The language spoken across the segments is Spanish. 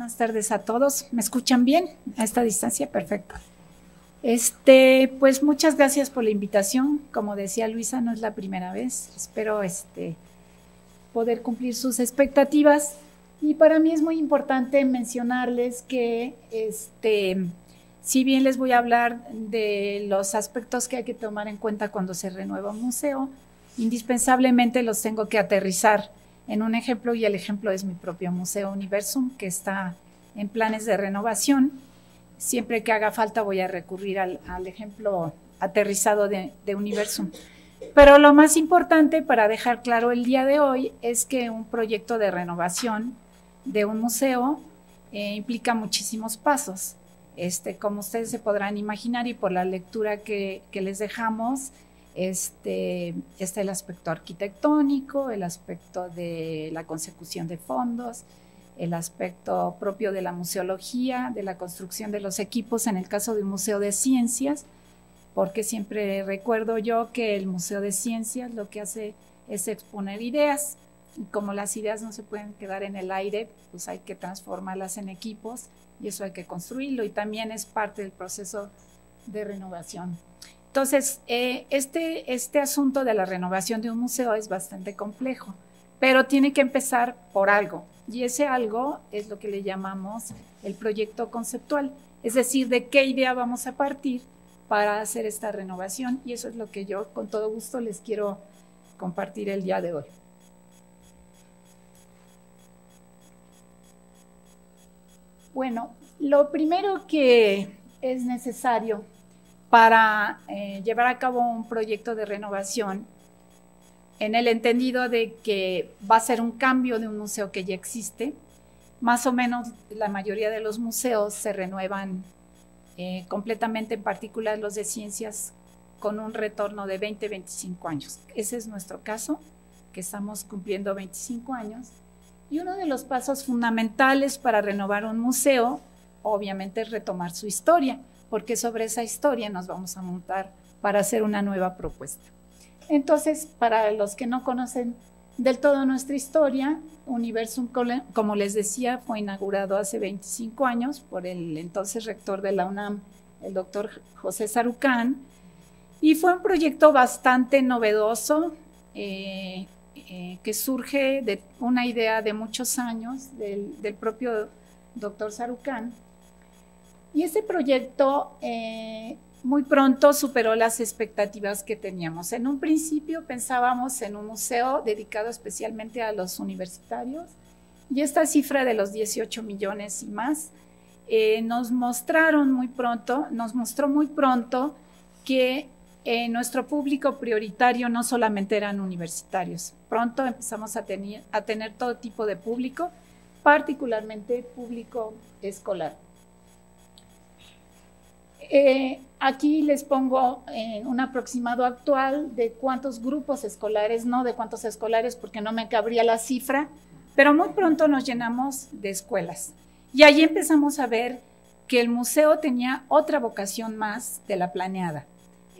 buenas tardes a todos. ¿Me escuchan bien a esta distancia? Perfecto. Pues muchas gracias por la invitación. Como decía Luisa, no es la primera vez. Espero poder cumplir sus expectativas. Y para mí es muy importante mencionarles que si bien les voy a hablar de los aspectos que hay que tomar en cuenta cuando se renueva un museo, indispensablemente los tengo que aterrizar en un ejemplo, y el ejemplo es mi propio Museo Universum, que está en planes de renovación. Siempre que haga falta voy a recurrir al ejemplo aterrizado de Universum. Pero lo más importante para dejar claro el día de hoy es que un proyecto de renovación de un museo implica muchísimos pasos. Como ustedes se podrán imaginar y por la lectura que les dejamos, está el aspecto arquitectónico, el aspecto de la consecución de fondos, el aspecto propio de la museología, de la construcción de los equipos en el caso de un museo de ciencias, porque siempre recuerdo yo que el Museo de Ciencias lo que hace es exponer ideas, y como las ideas no se pueden quedar en el aire, pues hay que transformarlas en equipos y eso hay que construirlo, y también es parte del proceso de renovación. Entonces, este asunto de la renovación de un museo es bastante complejo, pero tiene que empezar por algo, y ese algo es lo que le llamamos el proyecto conceptual, es decir, de qué idea vamos a partir para hacer esta renovación, y eso es lo que yo con todo gusto les quiero compartir el día de hoy. Bueno, lo primero que es necesario para llevar a cabo un proyecto de renovación, en el entendido de que va a ser un cambio de un museo que ya existe, más o menos la mayoría de los museos se renuevan completamente, en particular los de ciencias, con un retorno de 20-25 años. Ese es nuestro caso, que estamos cumpliendo 25 años. Y uno de los pasos fundamentales para renovar un museo, obviamente, es retomar su historia, porque sobre esa historia nos vamos a montar para hacer una nueva propuesta. Entonces, para los que no conocen del todo nuestra historia, Universum, como les decía, fue inaugurado hace 25 años por el entonces rector de la UNAM, el doctor José Sarucán, y fue un proyecto bastante novedoso, que surge de una idea de muchos años del propio doctor Sarucán. Y ese proyecto muy pronto superó las expectativas que teníamos. En un principio pensábamos en un museo dedicado especialmente a los universitarios, y esta cifra de los 18 millones y más nos mostró muy pronto que nuestro público prioritario no solamente eran universitarios. Pronto empezamos a tener todo tipo de público, particularmente público escolar. Aquí les pongo un aproximado actual de cuántos grupos escolares, no de cuántos escolares porque no me cabría la cifra, pero muy pronto nos llenamos de escuelas. Y allí empezamos a ver que el museo tenía otra vocación más de la planeada,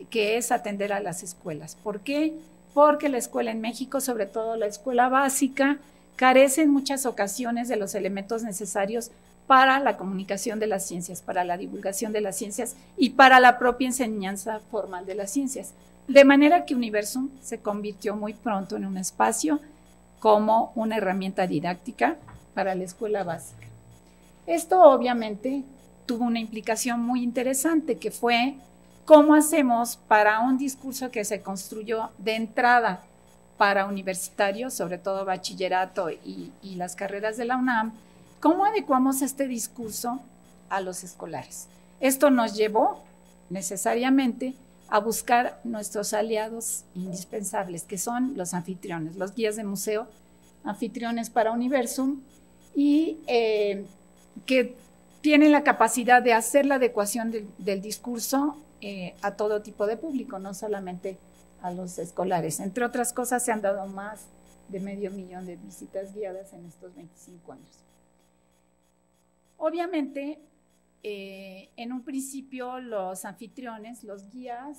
que es atender a las escuelas. ¿Por qué? Porque la escuela en México, sobre todo la escuela básica, carece en muchas ocasiones de los elementos necesarios para la comunicación de las ciencias, para la divulgación de las ciencias y para la propia enseñanza formal de las ciencias. De manera que Universum se convirtió muy pronto en un espacio como una herramienta didáctica para la escuela básica. Esto obviamente tuvo una implicación muy interesante, que fue cómo hacemos para un discurso que se construyó de entrada para universitarios, sobre todo bachillerato y las carreras de la UNAM, ¿cómo adecuamos este discurso a los escolares? Esto nos llevó necesariamente a buscar nuestros aliados indispensables, que son los anfitriones, los guías de museo, anfitriones para Universum, y que tienen la capacidad de hacer la adecuación del discurso a todo tipo de público, no solamente a los escolares. Entre otras cosas, se han dado más de 500,000 de visitas guiadas en estos 25 años. Obviamente, en un principio los anfitriones, los guías,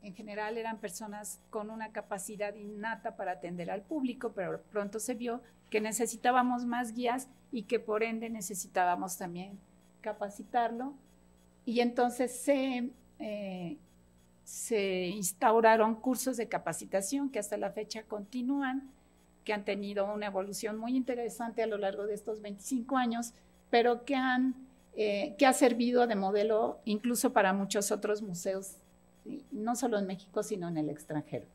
en general eran personas con una capacidad innata para atender al público, pero pronto se vio que necesitábamos más guías y que por ende necesitábamos también capacitarlo. Y entonces se instauraron cursos de capacitación que hasta la fecha continúan, que han tenido una evolución muy interesante a lo largo de estos 25 años, pero que ha servido de modelo incluso para muchos otros museos, no solo en México, sino en el extranjero.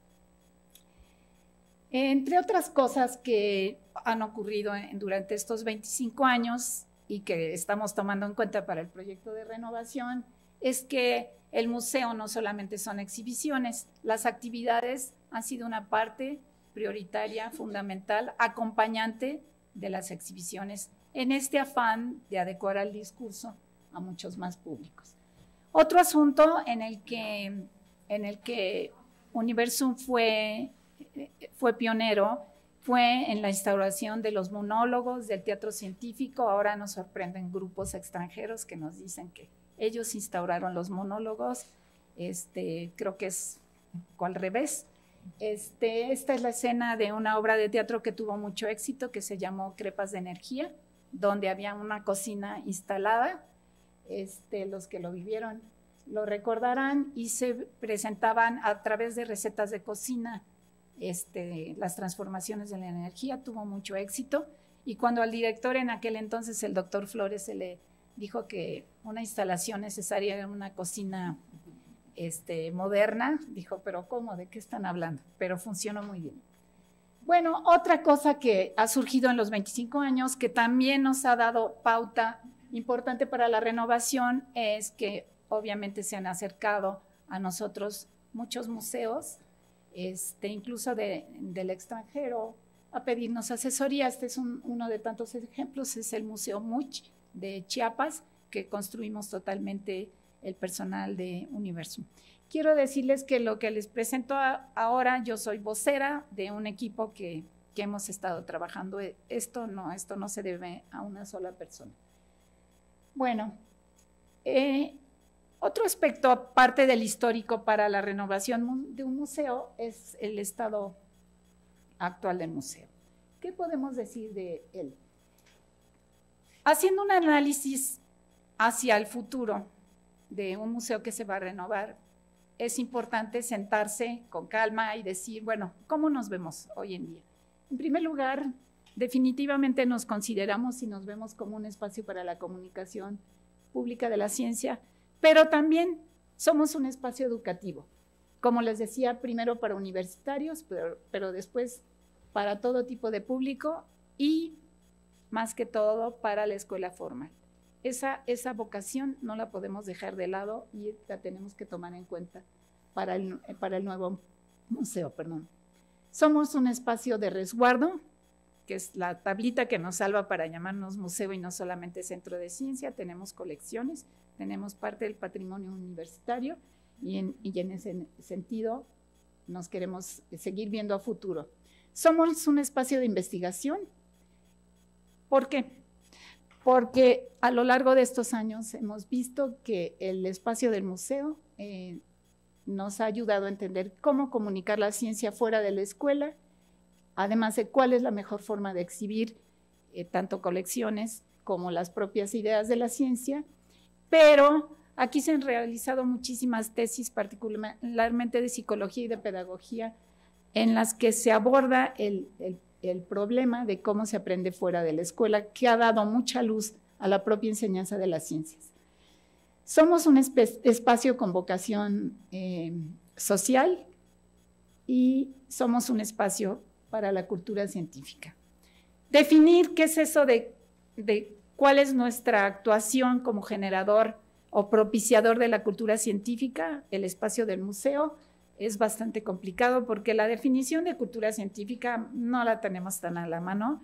Entre otras cosas que han ocurrido durante estos 25 años y que estamos tomando en cuenta para el proyecto de renovación, es que el museo no solamente son exhibiciones, las actividades han sido una parte prioritaria, fundamental, acompañante de las exhibiciones, en este afán de adecuar al discurso a muchos más públicos. Otro asunto en el que Universum fue pionero fue en la instauración de los monólogos del teatro científico. Ahora nos sorprenden grupos extranjeros que nos dicen que ellos instauraron los monólogos. Creo que es al revés. Esta es la escena de una obra de teatro que tuvo mucho éxito, que se llamó Crepas de Energía, donde había una cocina instalada. Los que lo vivieron lo recordarán, y se presentaban a través de recetas de cocina las transformaciones de la energía. Tuvo mucho éxito, y cuando al director en aquel entonces, el doctor Flores, se le dijo que una instalación necesaria era una cocina moderna, dijo, pero ¿cómo? ¿De qué están hablando? Pero funcionó muy bien. Bueno, otra cosa que ha surgido en los 25 años, que también nos ha dado pauta importante para la renovación, es que obviamente se han acercado a nosotros muchos museos, incluso del extranjero, a pedirnos asesoría. Este es uno de tantos ejemplos, es el Museo Much de Chiapas, que construimos totalmente el personal de Universum. Quiero decirles que lo que les presento ahora, yo soy vocera de un equipo que hemos estado trabajando. Esto no se debe a una sola persona. Bueno, otro aspecto aparte del histórico para la renovación de un museo es el estado actual del museo. ¿Qué podemos decir de él? Haciendo un análisis hacia el futuro de un museo que se va a renovar, es importante sentarse con calma y decir, bueno, ¿cómo nos vemos hoy en día? En primer lugar, definitivamente nos consideramos y nos vemos como un espacio para la comunicación pública de la ciencia, pero también somos un espacio educativo. Como les decía, primero para universitarios, pero después para todo tipo de público, y más que todo para la escuela formal. Esa vocación no la podemos dejar de lado y la tenemos que tomar en cuenta para el nuevo museo. Somos un espacio de resguardo, que es la tablita que nos salva para llamarnos museo y no solamente centro de ciencia. Tenemos colecciones, tenemos parte del patrimonio universitario, y en ese sentido nos queremos seguir viendo a futuro. Somos un espacio de investigación. ¿Por qué? Porque a lo largo de estos años hemos visto que el espacio del museo nos ha ayudado a entender cómo comunicar la ciencia fuera de la escuela, además de cuál es la mejor forma de exhibir tanto colecciones como las propias ideas de la ciencia. Pero aquí se han realizado muchísimas tesis, particularmente de psicología y de pedagogía, en las que se aborda el problema de cómo se aprende fuera de la escuela, que ha dado mucha luz a la propia enseñanza de las ciencias. Somos un espacio con vocación social, y somos un espacio para la cultura científica. Definir qué es eso de cuál es nuestra actuación como generador o propiciador de la cultura científica, el espacio del museo, es bastante complicado, porque la definición de cultura científica no la tenemos tan a la mano.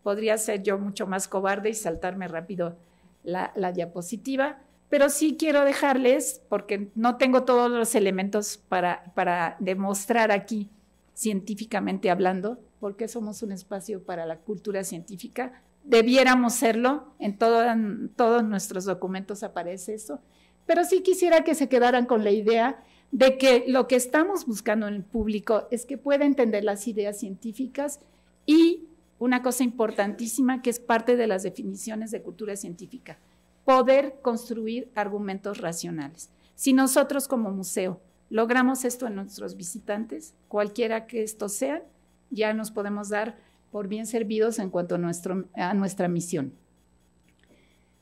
Podría ser yo mucho más cobarde y saltarme rápido la diapositiva, pero sí quiero dejarles, porque no tengo todos los elementos para demostrar aquí, científicamente hablando, porque somos un espacio para la cultura científica. Debiéramos serlo, en todos nuestros documentos aparece eso, pero sí quisiera que se quedaran con la idea de que lo que estamos buscando en el público es que pueda entender las ideas científicas y una cosa importantísima que es parte de las definiciones de cultura científica, poder construir argumentos racionales. Si nosotros como museo logramos esto en nuestros visitantes, cualquiera que estos sean, ya nos podemos dar por bien servidos en cuanto a nuestra misión.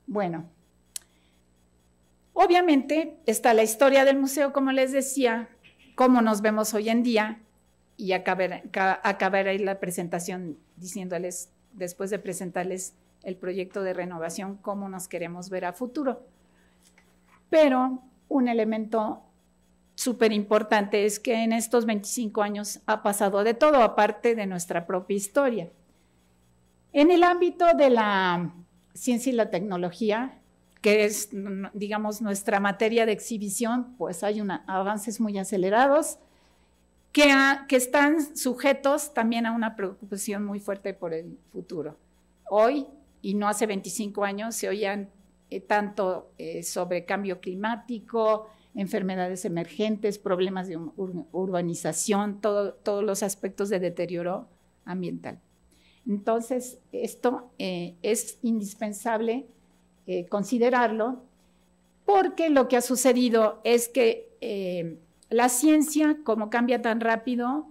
Bueno, obviamente está la historia del museo, como les decía, cómo nos vemos hoy en día, y acabaré la presentación diciéndoles, después de presentarles el proyecto de renovación, cómo nos queremos ver a futuro. Pero un elemento súper importante es que en estos 25 años ha pasado de todo, aparte de nuestra propia historia. En el ámbito de la ciencia y la tecnología, que es, digamos, nuestra materia de exhibición, pues hay avances muy acelerados que están sujetos también a una preocupación muy fuerte por el futuro. Hoy, y no hace 25 años, se oían tanto sobre cambio climático, enfermedades emergentes, problemas de urbanización, todos los aspectos de deterioro ambiental. Entonces, esto es indispensable considerarlo, porque lo que ha sucedido es que la ciencia, como cambia tan rápido,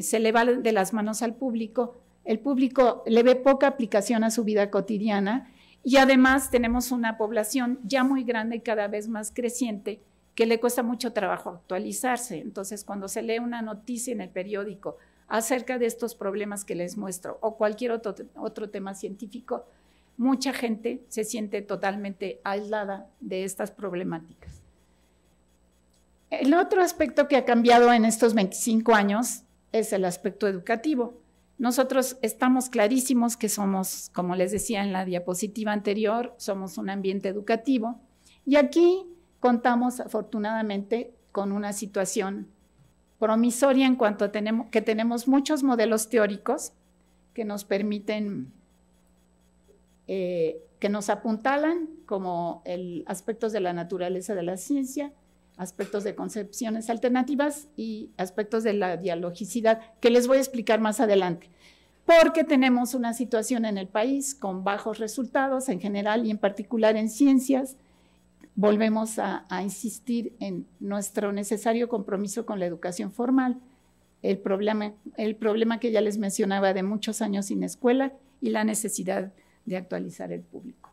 se le va de las manos al público, el público le ve poca aplicación a su vida cotidiana y además tenemos una población ya muy grande y cada vez más creciente que le cuesta mucho trabajo actualizarse. Entonces, cuando se lee una noticia en el periódico acerca de estos problemas que les muestro o cualquier otro tema científico, mucha gente se siente totalmente aislada de estas problemáticas. El otro aspecto que ha cambiado en estos 25 años es el aspecto educativo. Nosotros estamos clarísimos que somos, como les decía en la diapositiva anterior, somos un ambiente educativo y aquí contamos afortunadamente con una situación promisoria en cuanto a que tenemos muchos modelos teóricos que nos permiten, que nos apuntalan como aspectos de la naturaleza de la ciencia, aspectos de concepciones alternativas y aspectos de la dialogicidad, que les voy a explicar más adelante, porque tenemos una situación en el país con bajos resultados en general y en particular en ciencias. Volvemos a insistir en nuestro necesario compromiso con la educación formal, el problema que ya les mencionaba de muchos años sin escuela y la necesidad de actualizar el público.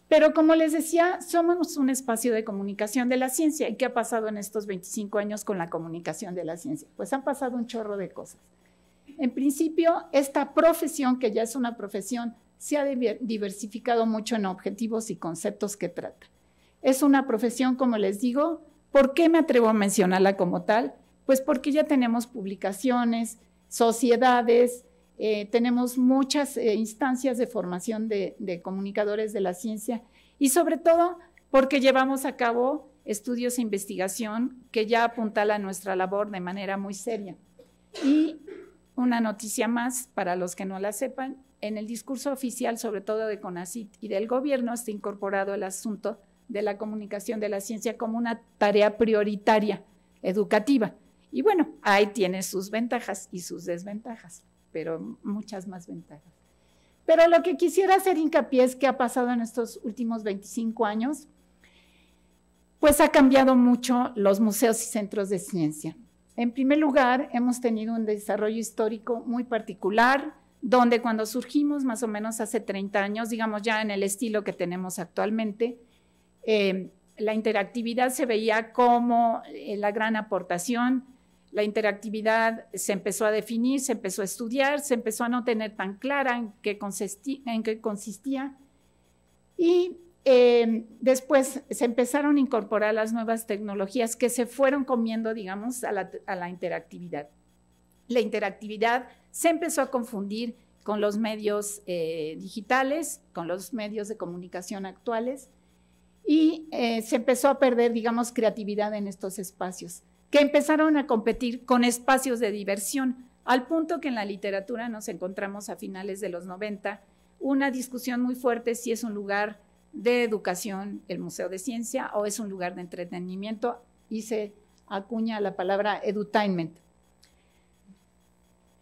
Pero como les decía, somos un espacio de comunicación de la ciencia. ¿Y qué ha pasado en estos 25 años con la comunicación de la ciencia? Pues han pasado un chorro de cosas. En principio, esta profesión, que ya es una profesión, se ha diversificado mucho en objetivos y conceptos que trata. Es una profesión, como les digo, ¿por qué me atrevo a mencionarla como tal? Pues porque ya tenemos publicaciones, sociedades, tenemos muchas instancias de formación de comunicadores de la ciencia y sobre todo porque llevamos a cabo estudios e investigación que ya apuntalan nuestra labor de manera muy seria. Y una noticia más para los que no la sepan, en el discurso oficial, sobre todo de CONACYT y del gobierno, está incorporado el asunto de la comunicación de la ciencia como una tarea prioritaria educativa. Y bueno, ahí tiene sus ventajas y sus desventajas, pero muchas más ventajas. Pero lo que quisiera hacer hincapié es que ha pasado en estos últimos 25 años, pues ha cambiado mucho los museos y centros de ciencia. En primer lugar, hemos tenido un desarrollo histórico muy particular, donde cuando surgimos más o menos hace 30 años, digamos ya en el estilo que tenemos actualmente, la interactividad se veía como la gran aportación. La interactividad se empezó a definir, se empezó a estudiar, se empezó a no tener tan clara en qué consistía y después se empezaron a incorporar las nuevas tecnologías que se fueron comiendo, digamos, a la interactividad. La interactividad se empezó a confundir con los medios digitales, con los medios de comunicación actuales y se empezó a perder, digamos, creatividad en estos espacios, que empezaron a competir con espacios de diversión, al punto que en la literatura nos encontramos a finales de los 90 una discusión muy fuerte si es un lugar de educación el Museo de Ciencia o es un lugar de entretenimiento y se acuña la palabra edutainment.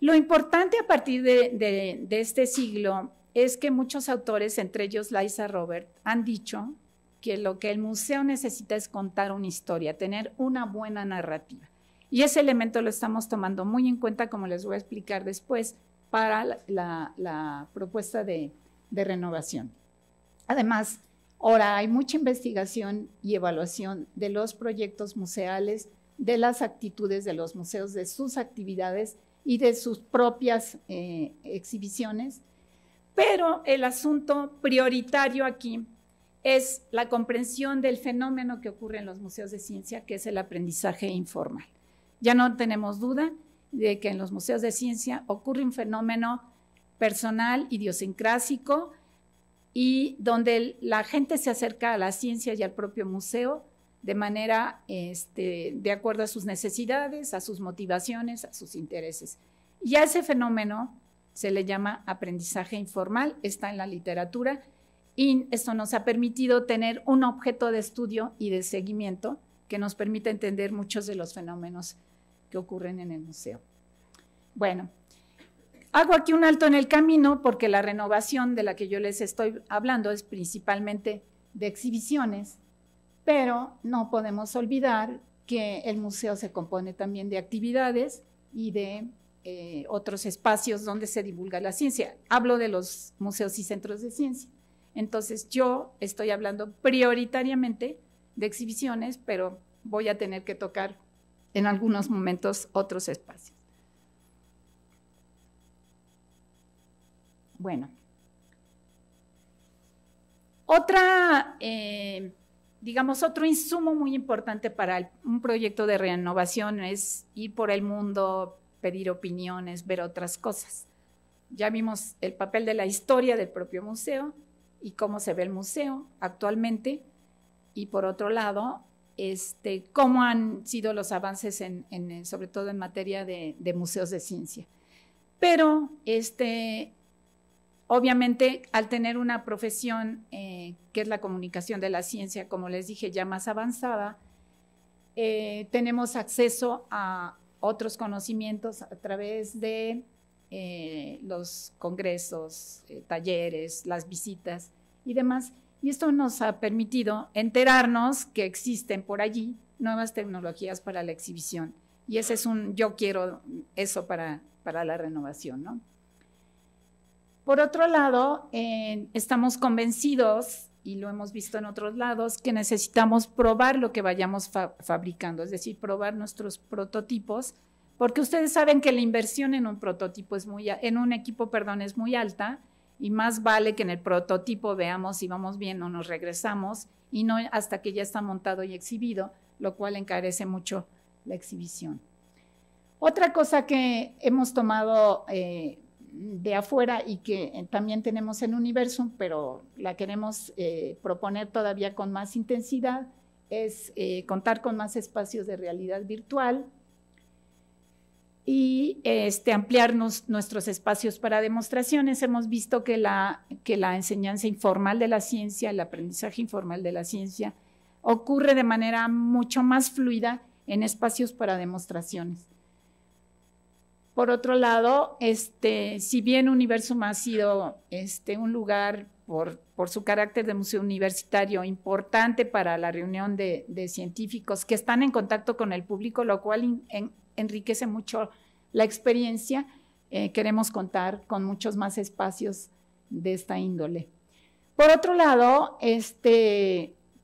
Lo importante a partir de este siglo es que muchos autores, entre ellos Liza Robert, han dicho que lo que el museo necesita es contar una historia, tener una buena narrativa. Y ese elemento lo estamos tomando muy en cuenta, como les voy a explicar después, para la propuesta de renovación. Además, ahora hay mucha investigación y evaluación de los proyectos museales, de las actitudes de los museos, de sus actividades y de sus propias exhibiciones, pero el asunto prioritario aquí es la comprensión del fenómeno que ocurre en los museos de ciencia, que es el aprendizaje informal. Ya no tenemos duda de que en los museos de ciencia ocurre un fenómeno personal, idiosincrásico, y donde la gente se acerca a la ciencia y al propio museo de manera de acuerdo a sus necesidades, a sus motivaciones, a sus intereses. Y a ese fenómeno se le llama aprendizaje informal, está en la literatura, y esto nos ha permitido tener un objeto de estudio y de seguimiento que nos permite entender muchos de los fenómenos que ocurren en el museo. Bueno, hago aquí un alto en el camino porque la renovación de la que yo les estoy hablando es principalmente de exhibiciones, pero no podemos olvidar que el museo se compone también de actividades y de otros espacios donde se divulga la ciencia. Hablo de los museos y centros de ciencia. Entonces, yo estoy hablando prioritariamente de exhibiciones, pero voy a tener que tocar en algunos momentos otros espacios. Bueno, otro insumo muy importante para un proyecto de renovación es ir por el mundo, pedir opiniones, ver otras cosas. Ya vimos el papel de la historia del propio museo y cómo se ve el museo actualmente, y por otro lado, cómo han sido los avances sobre todo en materia de museos de ciencia. Pero obviamente, al tener una profesión que es la comunicación de la ciencia, como les dije, ya más avanzada, tenemos acceso a otros conocimientos a través de los congresos, talleres, las visitas y demás. Y esto nos ha permitido enterarnos que existen por allí nuevas tecnologías para la exhibición. Y ese es yo quiero eso para la renovación, ¿no? Por otro lado, estamos convencidos, y lo hemos visto en otros lados, que necesitamos probar lo que vayamos fabricando, es decir, probar nuestros prototipos, porque ustedes saben que la inversión en un prototipo es un equipo es muy alta, y más vale que en el prototipo veamos si vamos bien o nos regresamos, y no hasta que ya está montado y exhibido, lo cual encarece mucho la exhibición. Otra cosa que hemos tomado de afuera y que también tenemos en Universum, pero la queremos proponer todavía con más intensidad, es contar con más espacios de realidad virtual y ampliar nuestros espacios para demostraciones. Hemos visto que la enseñanza informal de la ciencia, el aprendizaje informal de la ciencia, ocurre de manera mucho más fluida en espacios para demostraciones. Por otro lado, si bien Universum ha sido un lugar por su carácter de museo universitario importante para la reunión de científicos que están en contacto con el público, lo cual enriquece mucho la experiencia, queremos contar con muchos más espacios de esta índole. Por otro lado,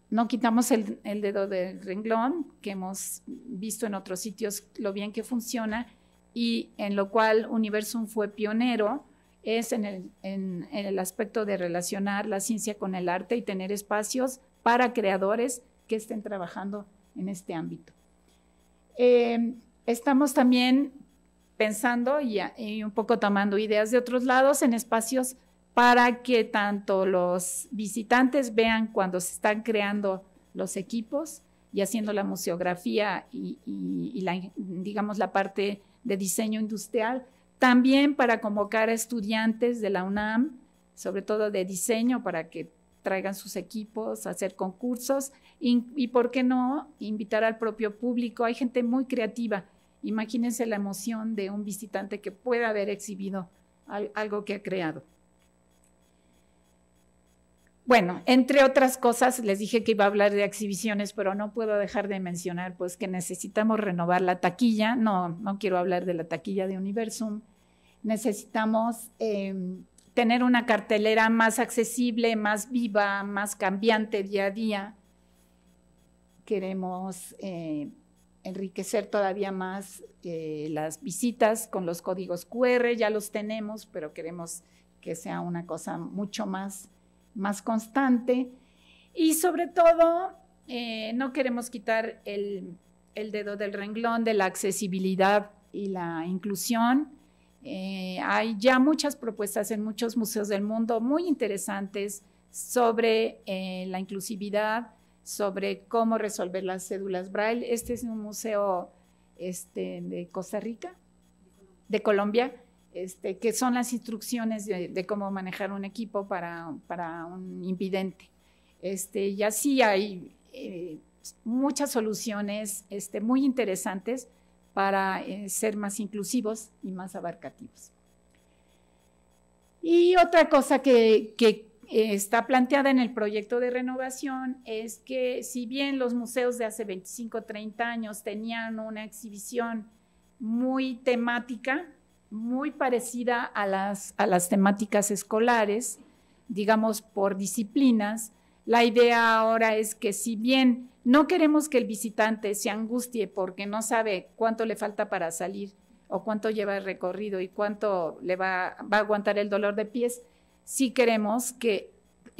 no quitamos el dedo del renglón, que hemos visto en otros sitios lo bien que funciona, y en lo cual Universum fue pionero, es en el aspecto de relacionar la ciencia con el arte y tener espacios para creadores que estén trabajando en este ámbito. Estamos también pensando y un poco tomando ideas de otros lados en espacios para que tanto los visitantes vean cuando se están creando los equipos y haciendo la museografía y digamos la parte de diseño industrial, también para convocar a estudiantes de la UNAM, sobre todo de diseño, para que traigan sus equipos, hacer concursos y ¿por qué no invitar al propio público? Hay gente muy creativa. Imagínense la emoción de un visitante que pueda haber exhibido algo que ha creado. Bueno, entre otras cosas, les dije que iba a hablar de exhibiciones, pero no puedo dejar de mencionar pues que necesitamos renovar la taquilla. No quiero hablar de la taquilla de Universum. Necesitamos tener una cartelera más accesible, más viva, más cambiante día a día. Queremos enriquecer todavía más las visitas con los códigos QR, ya los tenemos, pero queremos que sea una cosa mucho más constante y sobre todo no queremos quitar el dedo del renglón de la accesibilidad y la inclusión. Hay ya muchas propuestas en muchos museos del mundo muy interesantes sobre la inclusividad, sobre cómo resolver las cédulas Braille. Este es un museo de Costa Rica, de Colombia, que son las instrucciones de cómo manejar un equipo para un invidente. Y así hay muchas soluciones muy interesantes para ser más inclusivos y más abarcativos. Y otra cosa que está planteada en el proyecto de renovación es que si bien los museos de hace 25 o 30 años tenían una exhibición muy temática, muy parecida a las temáticas escolares, digamos por disciplinas, la idea ahora es que si bien no queremos que el visitante se angustie porque no sabe cuánto le falta para salir o cuánto lleva el recorrido y cuánto le va a aguantar el dolor de pies, sí queremos que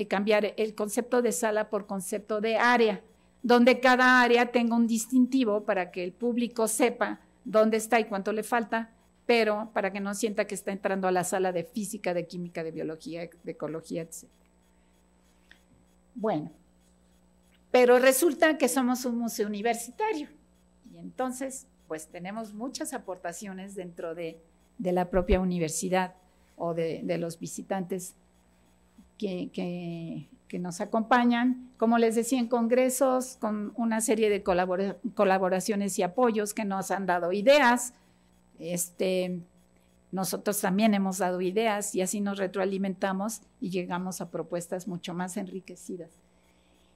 cambiar el concepto de sala por concepto de área, donde cada área tenga un distintivo para que el público sepa dónde está y cuánto le falta, pero para que no sienta que está entrando a la sala de física, de química, de biología, de ecología, etc. Bueno, pero resulta que somos un museo universitario y entonces pues tenemos muchas aportaciones dentro de la propia universidad o de los visitantes que nos acompañan, como les decía, en congresos, con una serie de colaboraciones y apoyos que nos han dado ideas. Nosotros también hemos dado ideas y así nos retroalimentamos y llegamos a propuestas mucho más enriquecidas.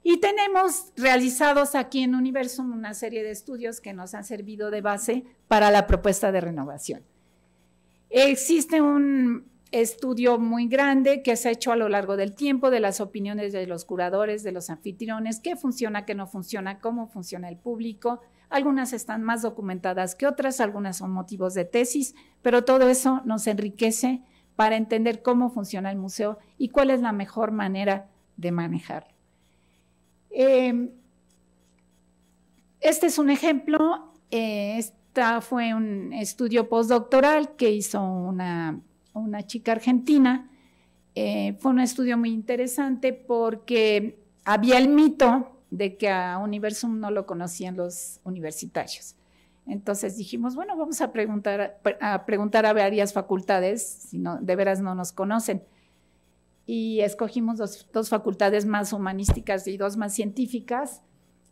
Y tenemos realizados aquí en Universum una serie de estudios que nos han servido de base para la propuesta de renovación. Existe un estudio muy grande que se ha hecho a lo largo del tiempo de las opiniones de los curadores, de los anfitriones, qué funciona, qué no funciona, cómo funciona el público. Algunas están más documentadas que otras, algunas son motivos de tesis, pero todo eso nos enriquece para entender cómo funciona el museo y cuál es la mejor manera de manejarlo. Este es un ejemplo, esta fue un estudio postdoctoral que hizo una chica argentina. Fue un estudio muy interesante porque había el mito de que a Universum no lo conocían los universitarios. Entonces dijimos, bueno, vamos a preguntar a varias facultades si no, de veras no nos conocen. Y escogimos dos facultades más humanísticas y dos más científicas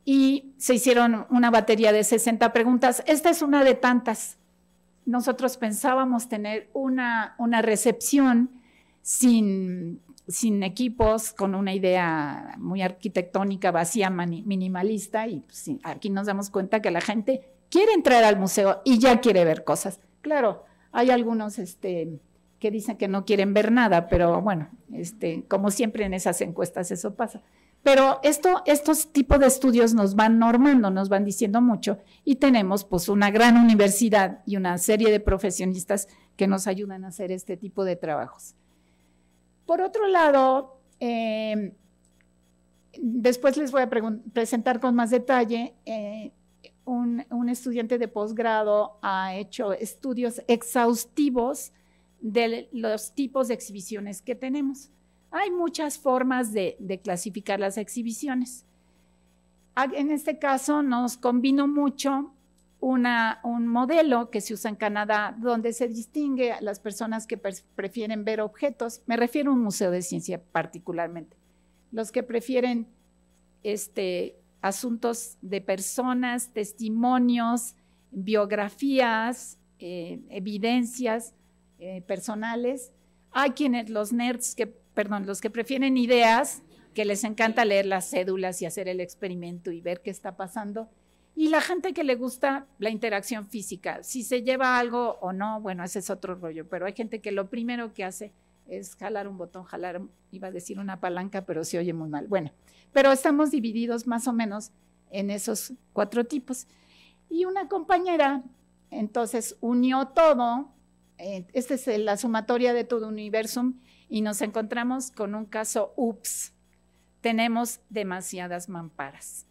y se hicieron una batería de 60 preguntas. Esta es una de tantas. Nosotros pensábamos tener una recepción sin equipos, con una idea muy arquitectónica, vacía, minimalista, y pues, sí, aquí nos damos cuenta que la gente quiere entrar al museo y ya quiere ver cosas. Claro, hay algunos que dicen que no quieren ver nada, pero bueno, como siempre en esas encuestas eso pasa. Pero estos tipos de estudios nos van normando, nos van diciendo mucho y tenemos pues una gran universidad y una serie de profesionistas que nos ayudan a hacer este tipo de trabajos. Por otro lado, después les voy a presentar con más detalle, un estudiante de posgrado ha hecho estudios exhaustivos de los tipos de exhibiciones que tenemos. Hay muchas formas de clasificar las exhibiciones. En este caso nos convino mucho un modelo que se usa en Canadá donde se distingue a las personas que prefieren ver objetos, me refiero a un museo de ciencia particularmente, los que prefieren asuntos de personas, testimonios, biografías, evidencias personales. Hay quienes, los que prefieren ideas, que les encanta leer las cédulas y hacer el experimento y ver qué está pasando. Y la gente que le gusta la interacción física, si se lleva algo o no, bueno, ese es otro rollo, pero hay gente que lo primero que hace es jalar un botón, iba a decir una palanca, pero se oye muy mal. Bueno, pero estamos divididos más o menos en esos 4 tipos. Y una compañera, entonces, unió todo, esta es la sumatoria de todo Universum, y nos encontramos con un caso, ups, tenemos demasiadas mamparas.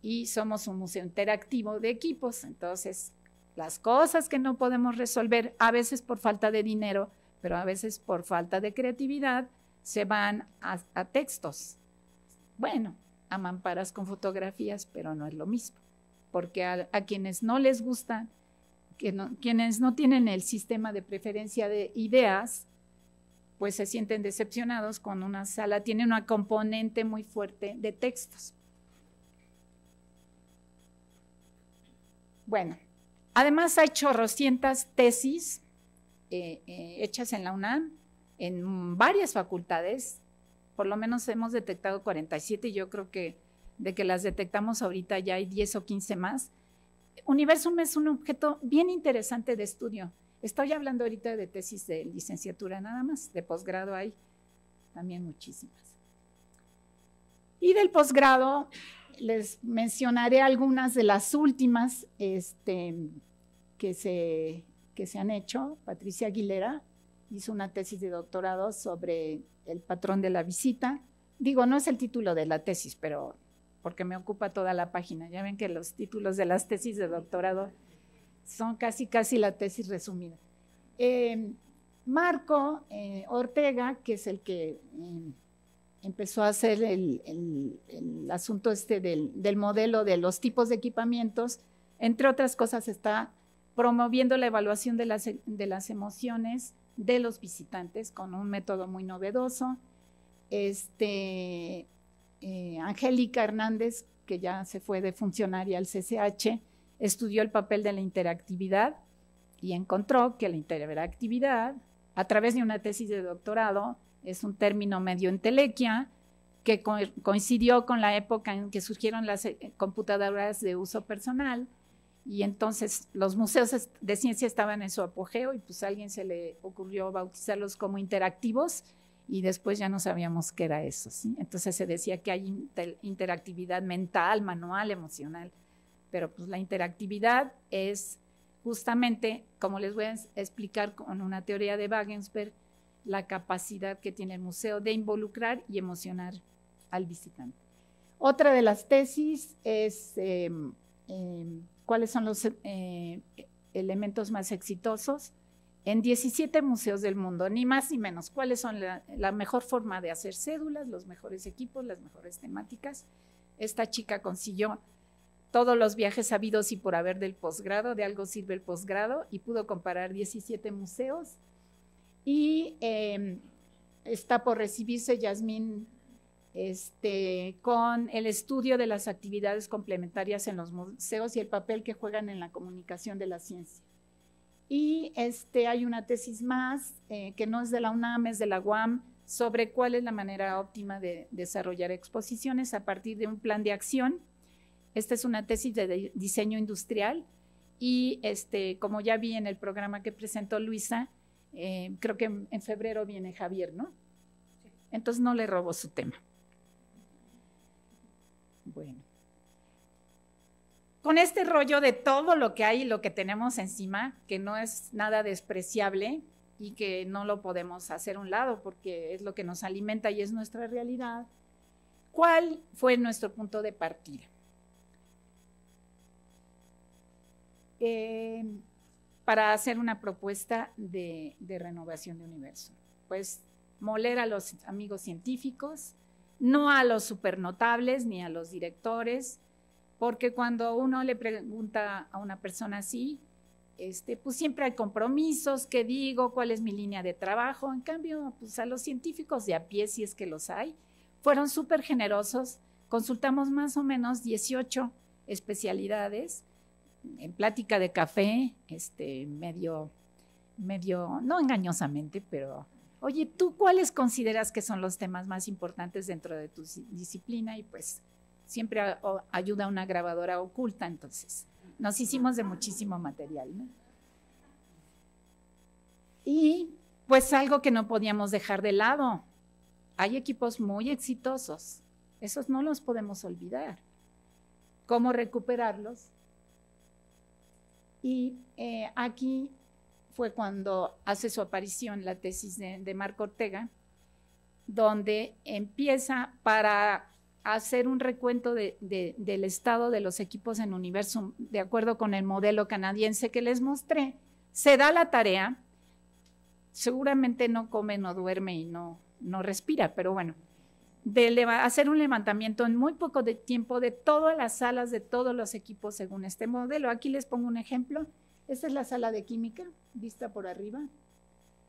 Y somos un museo interactivo de equipos, entonces las cosas que no podemos resolver, a veces por falta de dinero, pero a veces por falta de creatividad, se van a textos. Bueno, a mamparas con fotografías, pero no es lo mismo, porque a quienes no les gustan, quienes no tienen el sistema de preferencia de ideas, pues se sienten decepcionados con una sala, tiene una componente muy fuerte de textos. Bueno, además hay chorrocientas tesis hechas en la UNAM, en varias facultades, por lo menos hemos detectado 47 y yo creo que de que las detectamos ahorita ya hay 10 o 15 más. Universum es un objeto bien interesante de estudio. Estoy hablando ahorita de tesis de licenciatura nada más, de posgrado hay también muchísimas. Y del posgrado les mencionaré algunas de las últimas que se han hecho. Patricia Aguilera hizo una tesis de doctorado sobre el patrón de la visita. Digo, no es el título de la tesis, pero porque me ocupa toda la página. Ya ven que los títulos de las tesis de doctorado son casi la tesis resumida. Marco Ortega, que es el que empezó a hacer el asunto del modelo de los tipos de equipamientos, entre otras cosas está promoviendo la evaluación de las emociones de los visitantes con un método muy novedoso. Angélica Hernández, que ya se fue de funcionaria al CCH, estudió el papel de la interactividad y encontró que la interactividad, a través de una tesis de doctorado, es un término medio entelequia que coincidió con la época en que surgieron las computadoras de uso personal, y entonces los museos de ciencia estaban en su apogeo y pues a alguien se le ocurrió bautizarlos como interactivos y después ya no sabíamos qué era eso, ¿sí? Entonces se decía que hay interactividad mental, manual, emocional, pero pues la interactividad es justamente, como les voy a explicar con una teoría de Wagensberg, la capacidad que tiene el museo de involucrar y emocionar al visitante. Otra de las tesis es cuáles son los elementos más exitosos en 17 museos del mundo, ni más ni menos, cuáles son la mejor forma de hacer cédulas, los mejores equipos, las mejores temáticas. Esta chica consiguió todos los viajes habidos y por haber del posgrado, de algo sirve el posgrado, y pudo comparar 17 museos. Y está por recibirse Yasmín con el estudio de las actividades complementarias en los museos y el papel que juegan en la comunicación de la ciencia. Y hay una tesis más, que no es de la UNAM, es de la UAM, sobre cuál es la manera óptima de desarrollar exposiciones a partir de un plan de acción. Esta es una tesis de diseño industrial y como ya vi en el programa que presentó Luisa, creo que en febrero viene Javier, ¿no? Sí. Entonces no le robo su tema. Bueno. Con este rollo de todo lo que hay y lo que tenemos encima, que no es nada despreciable y que no lo podemos hacer a un lado porque es lo que nos alimenta y es nuestra realidad, ¿cuál fue nuestro punto de partida? Para hacer una propuesta de renovación de Universum. Pues moler a los amigos científicos, no a los supernotables ni a los directores, porque cuando uno le pregunta a una persona así, pues siempre hay compromisos, qué digo, cuál es mi línea de trabajo. En cambio, pues a los científicos de a pie, si es que los hay, fueron súper generosos, consultamos más o menos 18 especialidades, en plática de café, medio, no engañosamente, pero, oye, ¿tú cuáles consideras que son los temas más importantes dentro de tu disciplina? Y pues siempre ayuda una grabadora oculta, entonces nos hicimos de muchísimo material, ¿no? Y pues algo que no podíamos dejar de lado, hay equipos muy exitosos, esos no los podemos olvidar. ¿Cómo recuperarlos? Y aquí fue cuando hace su aparición la tesis de Marco Ortega, donde empieza para hacer un recuento del estado de los equipos en Universum, de acuerdo con el modelo canadiense que les mostré. Se da la tarea, seguramente no come, no duerme y no respira, pero bueno, de hacer un levantamiento en muy poco de tiempo de todas las salas de todos los equipos según este modelo. Aquí les pongo un ejemplo. Esta es la sala de química, vista por arriba.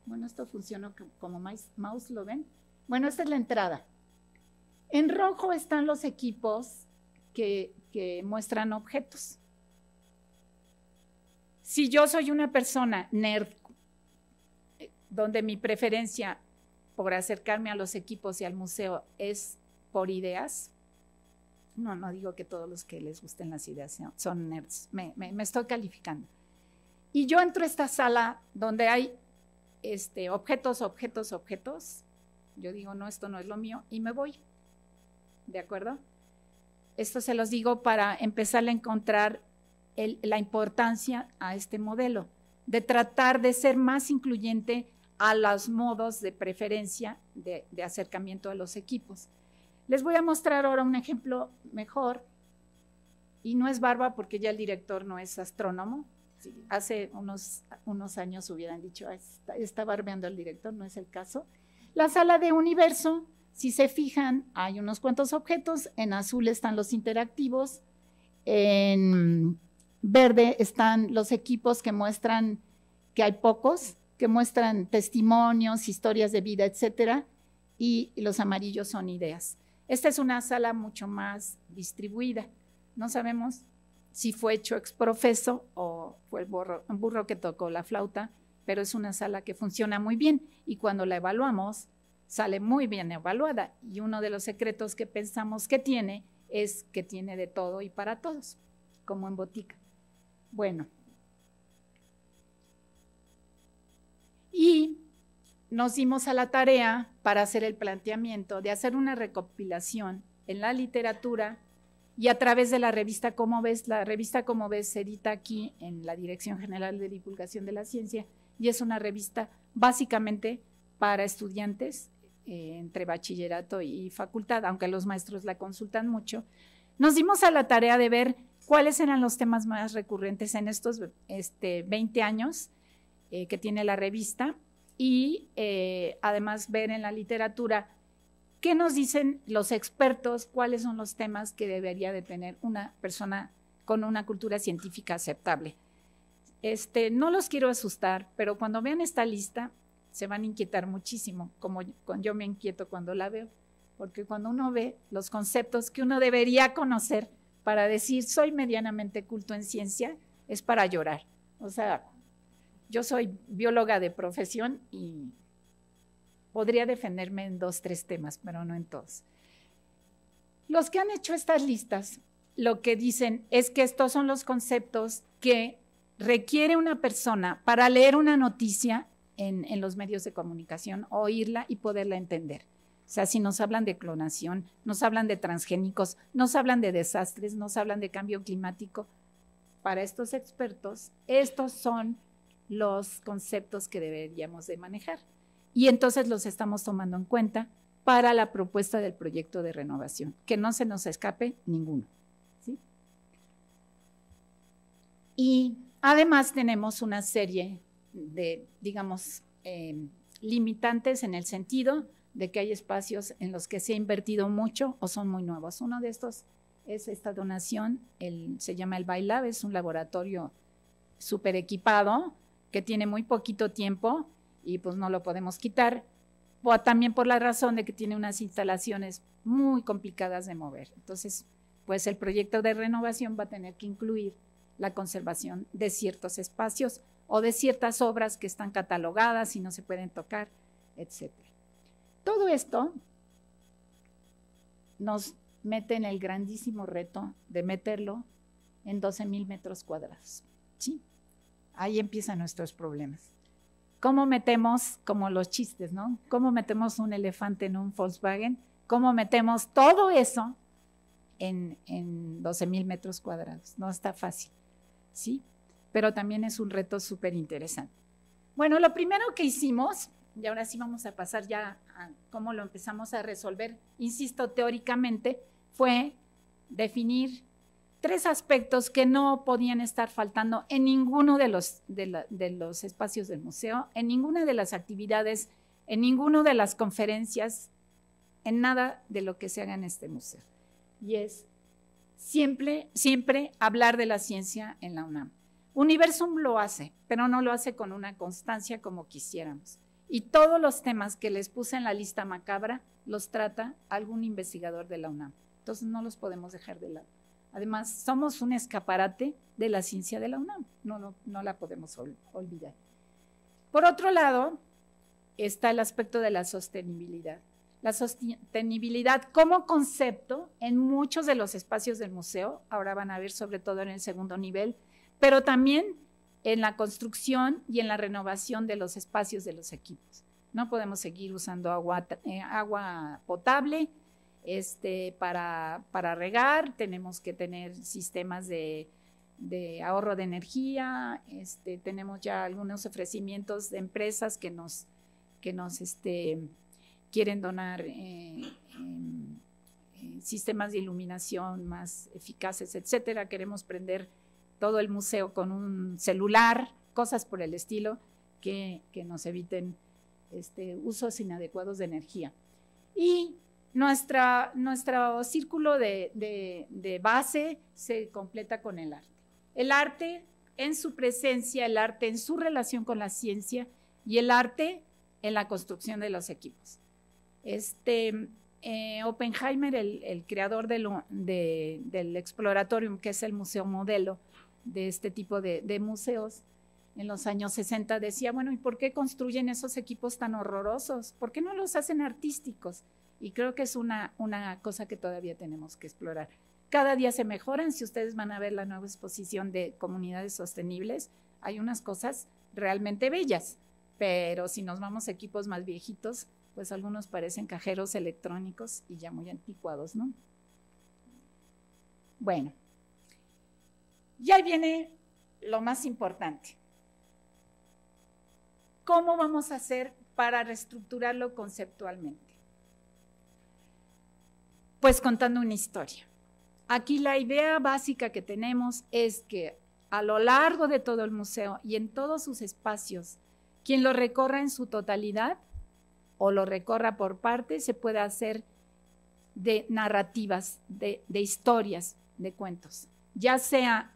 Bueno, esto funciona como mouse, ¿lo ven? Bueno, esta es la entrada. En rojo están los equipos que muestran objetos. Si yo soy una persona nerd, donde mi preferencia por acercarme a los equipos y al museo es por ideas, no digo que todos los que les gusten las ideas son nerds, me estoy calificando. Y yo entro a esta sala donde hay objetos, yo digo, no, esto no es lo mío, y me voy, ¿de acuerdo? Esto se los digo para empezar a encontrar la importancia a este modelo, de tratar de ser más incluyente a los modos de preferencia de acercamiento a los equipos. Les voy a mostrar ahora un ejemplo mejor, y no es barba porque ya el director no es astrónomo. Sí, hace unos años hubieran dicho, está barbeando el director, no es el caso. La sala de Universo, si se fijan, hay unos cuantos objetos, en azul están los interactivos, en verde están los equipos que muestran que hay pocos, que muestran testimonios, historias de vida, etcétera, y los amarillos son ideas. Esta es una sala mucho más distribuida. No sabemos si fue hecho ex profeso o fue el burro que tocó la flauta, pero es una sala que funciona muy bien y cuando la evaluamos sale muy bien evaluada. Y uno de los secretos que pensamos que tiene es que tiene de todo y para todos, como en botica. Bueno. Y nos dimos a la tarea para hacer el planteamiento de hacer una recopilación en la literatura y a través de la revista Cómo Ves. La revista Cómo Ves se edita aquí en la Dirección General de Divulgación de la Ciencia y es una revista básicamente para estudiantes entre bachillerato y facultad, aunque los maestros la consultan mucho. Nos dimos a la tarea de ver cuáles eran los temas más recurrentes en estos 20 años que tiene la revista y además ver en la literatura qué nos dicen los expertos, cuáles son los temas que debería de tener una persona con una cultura científica aceptable. No los quiero asustar, pero cuando vean esta lista se van a inquietar muchísimo, como yo me inquieto cuando la veo, porque cuando uno ve los conceptos que uno debería conocer para decir soy medianamente culto en ciencia, es para llorar. O sea, yo soy bióloga de profesión y podría defenderme en 2, 3 temas, pero no en todos. Los que han hecho estas listas, lo que dicen es que estos son los conceptos que requiere una persona para leer una noticia en los medios de comunicación, oírla y poderla entender. O sea, si nos hablan de clonación, nos hablan de transgénicos, nos hablan de desastres, nos hablan de cambio climático, para estos expertos, estos son los conceptos que deberíamos de manejar. Y entonces los estamos tomando en cuenta para la propuesta del proyecto de renovación, que no se nos escape ninguno, ¿sí? Y además tenemos una serie de, digamos, limitantes en el sentido de que hay espacios en los que se ha invertido mucho o son muy nuevos. Uno de estos es esta donación, se llama el BioLab, es un laboratorio súper equipado que tiene muy poquito tiempo y pues no lo podemos quitar, o también por la razón de que tiene unas instalaciones muy complicadas de mover. Entonces, pues el proyecto de renovación va a tener que incluir la conservación de ciertos espacios o de ciertas obras que están catalogadas y no se pueden tocar, etc. Todo esto nos mete en el grandísimo reto de meterlo en 12,000 metros cuadrados. ¿Sí? Ahí empiezan nuestros problemas. ¿Cómo metemos, como los chistes, ¿no? ¿Cómo metemos un elefante en un Volkswagen? ¿Cómo metemos todo eso en 12,000 metros cuadrados? No está fácil, ¿sí? Pero también es un reto súper interesante. Bueno, lo primero que hicimos, y ahora sí vamos a pasar ya a cómo lo empezamos a resolver, insisto, teóricamente, fue definir 3 aspectos que no podían estar faltando en ninguno de los espacios del museo, en ninguna de las actividades, en ninguna de las conferencias, en nada de lo que se haga en este museo. Y es siempre hablar de la ciencia en la UNAM. Universum lo hace, pero no lo hace con una constancia como quisiéramos. Y todos los temas que les puse en la lista macabra los trata algún investigador de la UNAM. Entonces no los podemos dejar de lado. Además, somos un escaparate de la ciencia de la UNAM, no la podemos olvidar. Por otro lado, está el aspecto de la sostenibilidad. La sostenibilidad como concepto en muchos de los espacios del museo, ahora van a ver sobre todo en el segundo nivel, pero también en la construcción y en la renovación de los espacios de los equipos. No podemos seguir usando agua potable, para regar, tenemos que tener sistemas de ahorro de energía, tenemos ya algunos ofrecimientos de empresas que nos quieren donar sistemas de iluminación más eficaces, etcétera. Queremos prender todo el museo con un celular, cosas por el estilo que nos eviten usos inadecuados de energía. Y nuestro círculo de base se completa con el arte. El arte en su presencia, el arte en su relación con la ciencia y el arte en la construcción de los equipos. Oppenheimer, el creador del Exploratorium, que es el museo modelo de este tipo de museos, en los años 60 decía, bueno, ¿y por qué construyen esos equipos tan horrorosos? ¿Por qué no los hacen artísticos? Y creo que es una cosa que todavía tenemos que explorar. Cada día se mejoran. Si ustedes van a ver la nueva exposición de comunidades sostenibles, hay unas cosas realmente bellas, pero si nos vamos a equipos más viejitos, pues algunos parecen cajeros electrónicos y ya muy anticuados, ¿no? Bueno, y ahí viene lo más importante. ¿Cómo vamos a hacer para reestructurarlo conceptualmente? Pues contando una historia. Aquí la idea básica que tenemos es que a lo largo de todo el museo y en todos sus espacios, quien lo recorra en su totalidad o lo recorra por partes, se puede hacer de narrativas, de historias, de cuentos, ya sea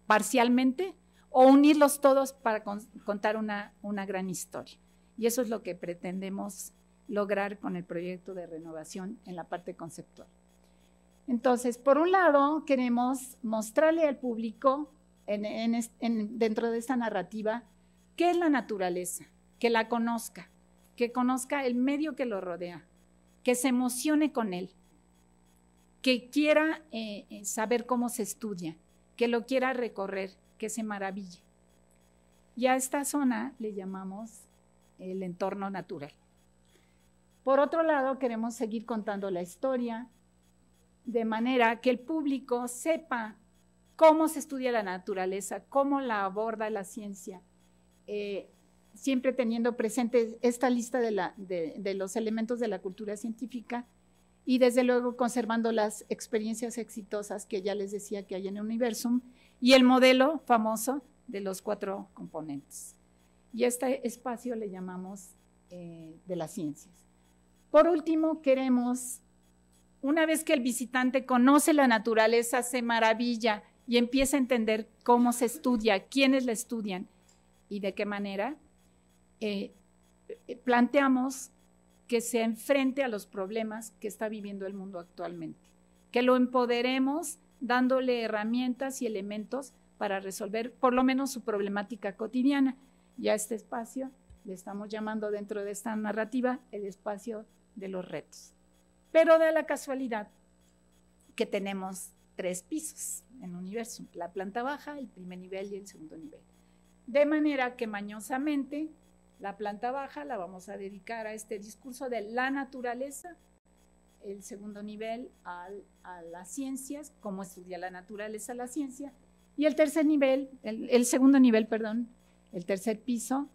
parcialmente o unirlos todos para contar una gran historia. Y eso es lo que pretendemos lograr con el proyecto de renovación en la parte conceptual. Entonces, por un lado, queremos mostrarle al público dentro de esta narrativa qué es la naturaleza, que la conozca, que conozca el medio que lo rodea, que se emocione con él, que quiera saber cómo se estudia, que lo quiera recorrer, que se maraville. Y a esta zona le llamamos el entorno natural. Por otro lado, queremos seguir contando la historia de manera que el público sepa cómo se estudia la naturaleza, cómo la aborda la ciencia, siempre teniendo presente esta lista de los elementos de la cultura científica y desde luego conservando las experiencias exitosas que ya les decía que hay en Universum y el modelo famoso de los 4 componentes. Y este espacio le llamamos de las ciencias. Por último, queremos, una vez que el visitante conoce la naturaleza, se maravilla y empieza a entender cómo se estudia, quiénes la estudian y de qué manera, planteamos que se enfrente a los problemas que está viviendo el mundo actualmente, que lo empoderemos dándole herramientas y elementos para resolver por lo menos su problemática cotidiana. Y a este espacio le estamos llamando dentro de esta narrativa el espacio de los retos. Pero da la casualidad que tenemos 3 pisos en Universum, la planta baja, el primer nivel y el segundo nivel. De manera que mañosamente la planta baja la vamos a dedicar a este discurso de la naturaleza, el segundo nivel a las ciencias, cómo estudia la naturaleza la ciencia, y el tercer nivel, el segundo nivel, perdón, el tercer piso,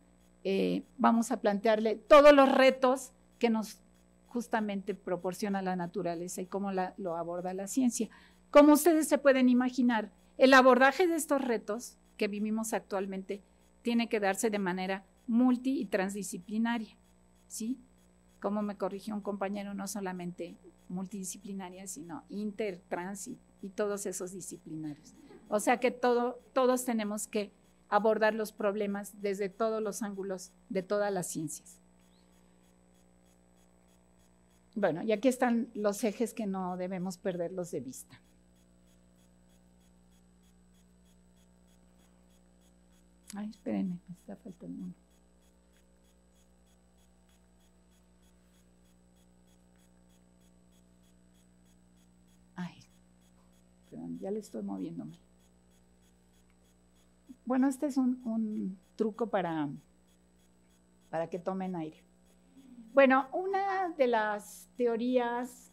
vamos a plantearle todos los retos que nos justamente proporciona la naturaleza y cómo lo aborda la ciencia. Como ustedes se pueden imaginar, el abordaje de estos retos que vivimos actualmente tiene que darse de manera multi y transdisciplinaria, ¿sí? Como me corrigió un compañero, no solamente multidisciplinaria, sino inter, trans y todos esos disciplinarios. O sea que todos tenemos que abordar los problemas desde todos los ángulos de todas las ciencias. Bueno, y aquí están los ejes que no debemos perderlos de vista. Ay, espérenme, me está faltando uno. Ay, perdón, ya le estoy moviéndome. Bueno, este es un truco para que tomen aire. Bueno, una de las teorías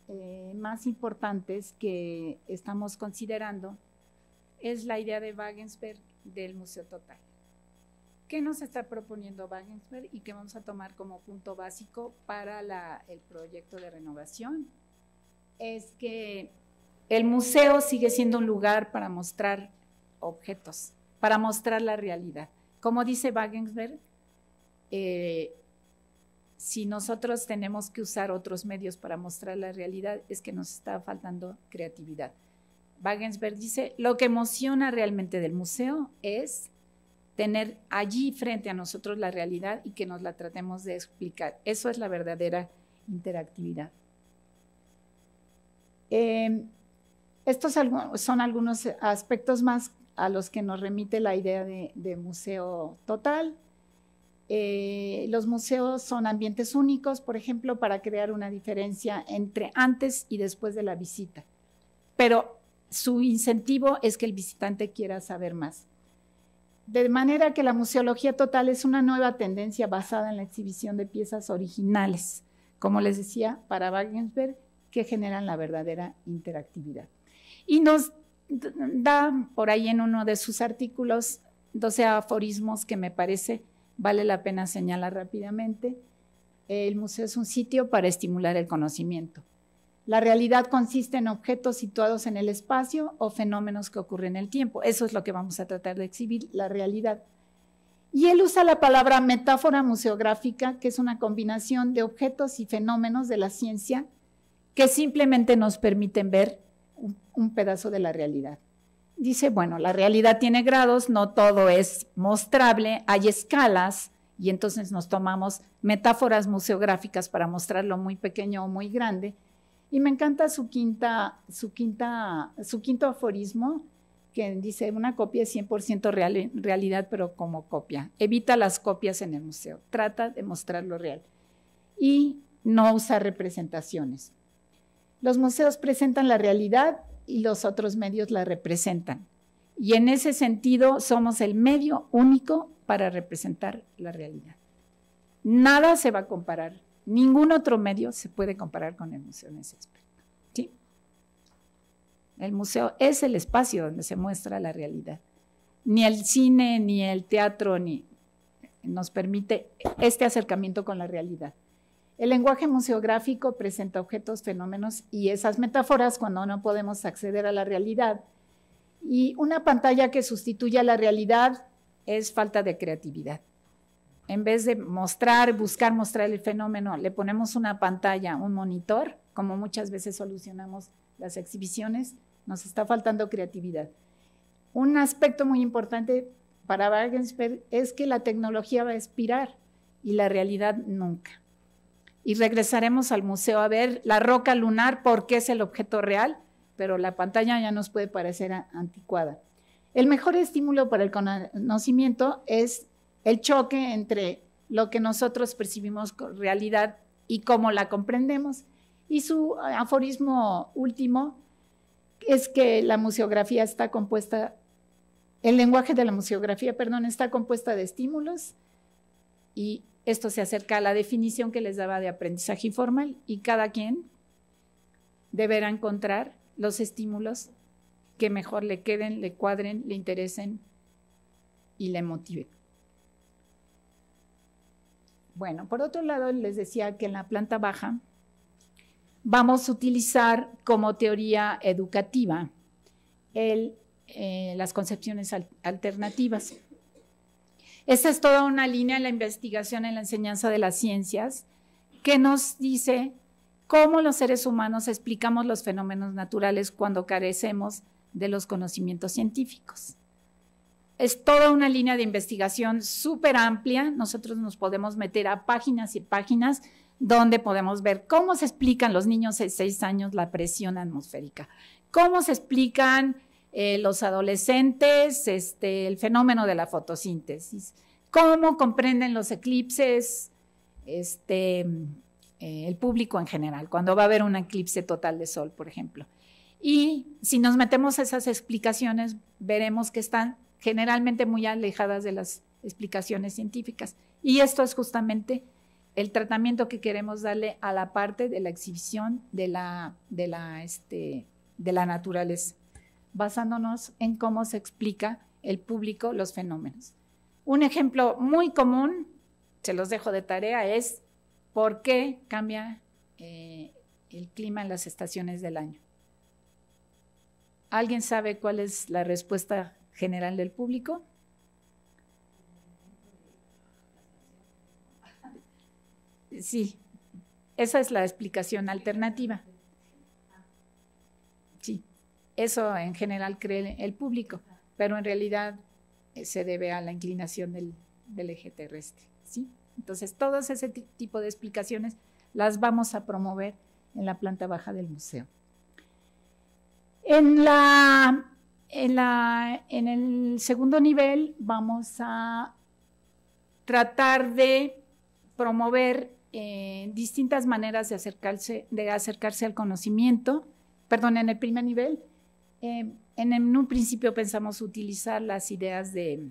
más importantes que estamos considerando es la idea de Wagensberg del Museo Total. ¿Qué nos está proponiendo Wagensberg y qué vamos a tomar como punto básico para el proyecto de renovación? Es que el museo sigue siendo un lugar para mostrar objetos, para mostrar la realidad. Como dice Wagensberg, si nosotros tenemos que usar otros medios para mostrar la realidad, es que nos está faltando creatividad. Wagensberg dice, lo que emociona realmente del museo es tener allí frente a nosotros la realidad y que nos la tratemos de explicar. Eso es la verdadera interactividad. Estos son algunos aspectos más a los que nos remite la idea de museo total. Los museos son ambientes únicos, por ejemplo, para crear una diferencia entre antes y después de la visita. Pero su incentivo es que el visitante quiera saber más. De manera que la museología total es una nueva tendencia basada en la exhibición de piezas originales, como les decía, para Wagensberg, que generan la verdadera interactividad. Y nos da por ahí en uno de sus artículos 12 aforismos que me parece vale la pena señalar rápidamente. El museo es un sitio para estimular el conocimiento. La realidad consiste en objetos situados en el espacio o fenómenos que ocurren en el tiempo. Eso es lo que vamos a tratar de exhibir, la realidad. Y él usa la palabra metáfora museográfica, que es una combinación de objetos y fenómenos de la ciencia que simplemente nos permiten ver un pedazo de la realidad. Dice, bueno, la realidad tiene grados, no todo es mostrable, hay escalas, y entonces nos tomamos metáforas museográficas para mostrar lo muy pequeño o muy grande. Y me encanta su quinto aforismo, que dice, una copia es 100% realidad, pero como copia. Evita las copias en el museo, trata de mostrar lo real. Y no usa representaciones. Los museos presentan la realidad y los otros medios la representan. Y en ese sentido somos el medio único para representar la realidad. Nada se va a comparar. Ningún otro medio se puede comparar con el museo en ese aspecto, ¿sí? El museo es el espacio donde se muestra la realidad. Ni el cine, ni el teatro, ni nos permite este acercamiento con la realidad. El lenguaje museográfico presenta objetos, fenómenos y esas metáforas cuando no podemos acceder a la realidad. Y una pantalla que sustituye a la realidad es falta de creatividad. En vez de buscar mostrar el fenómeno, le ponemos una pantalla, un monitor, como muchas veces solucionamos las exhibiciones, nos está faltando creatividad. Un aspecto muy importante para Wagensberg es que la tecnología va a expirar y la realidad nunca. y regresaremos al museo a ver la roca lunar porque es el objeto real, pero la pantalla ya nos puede parecer anticuada. El mejor estímulo para el conocimiento es el choque entre lo que nosotros percibimos con realidad y cómo la comprendemos. Y su aforismo último es que la museografía está compuesta, el lenguaje de la museografía, perdón, está compuesta de estímulos, y esto se acerca a la definición que les daba de aprendizaje informal, y cada quien deberá encontrar los estímulos que mejor le queden, le cuadren, le interesen y le motiven. Bueno, por otro lado, les decía que en la planta baja vamos a utilizar como teoría educativa las concepciones alternativas. Esa es toda una línea en la investigación, en la enseñanza de las ciencias, que nos dice cómo los seres humanos explicamos los fenómenos naturales cuando carecemos de los conocimientos científicos. Es toda una línea de investigación súper amplia. Nosotros nos podemos meter a páginas y páginas donde podemos ver cómo se explican los niños de 6 años la presión atmosférica, cómo se explican los adolescentes el fenómeno de la fotosíntesis, cómo comprenden los eclipses el público en general, cuando va a haber un eclipse total de sol, por ejemplo. Y si nos metemos a esas explicaciones, veremos que están generalmente muy alejadas de las explicaciones científicas. Y esto es justamente el tratamiento que queremos darle a la parte de la exhibición de la naturaleza, basándonos en cómo se explica el público los fenómenos. Un ejemplo muy común, se los dejo de tarea, es por qué cambia el clima en las estaciones del año. ¿Alguien sabe cuál es la respuesta general del público? Sí, esa es la explicación alternativa. Sí, eso en general cree el público, pero en realidad se debe a la inclinación del eje terrestre, ¿sí? Entonces, todos ese tipo de explicaciones las vamos a promover en la planta baja del museo. En el segundo nivel vamos a tratar de promover distintas maneras de acercarse al conocimiento. Perdón, en el primer nivel, en un principio pensamos utilizar las ideas de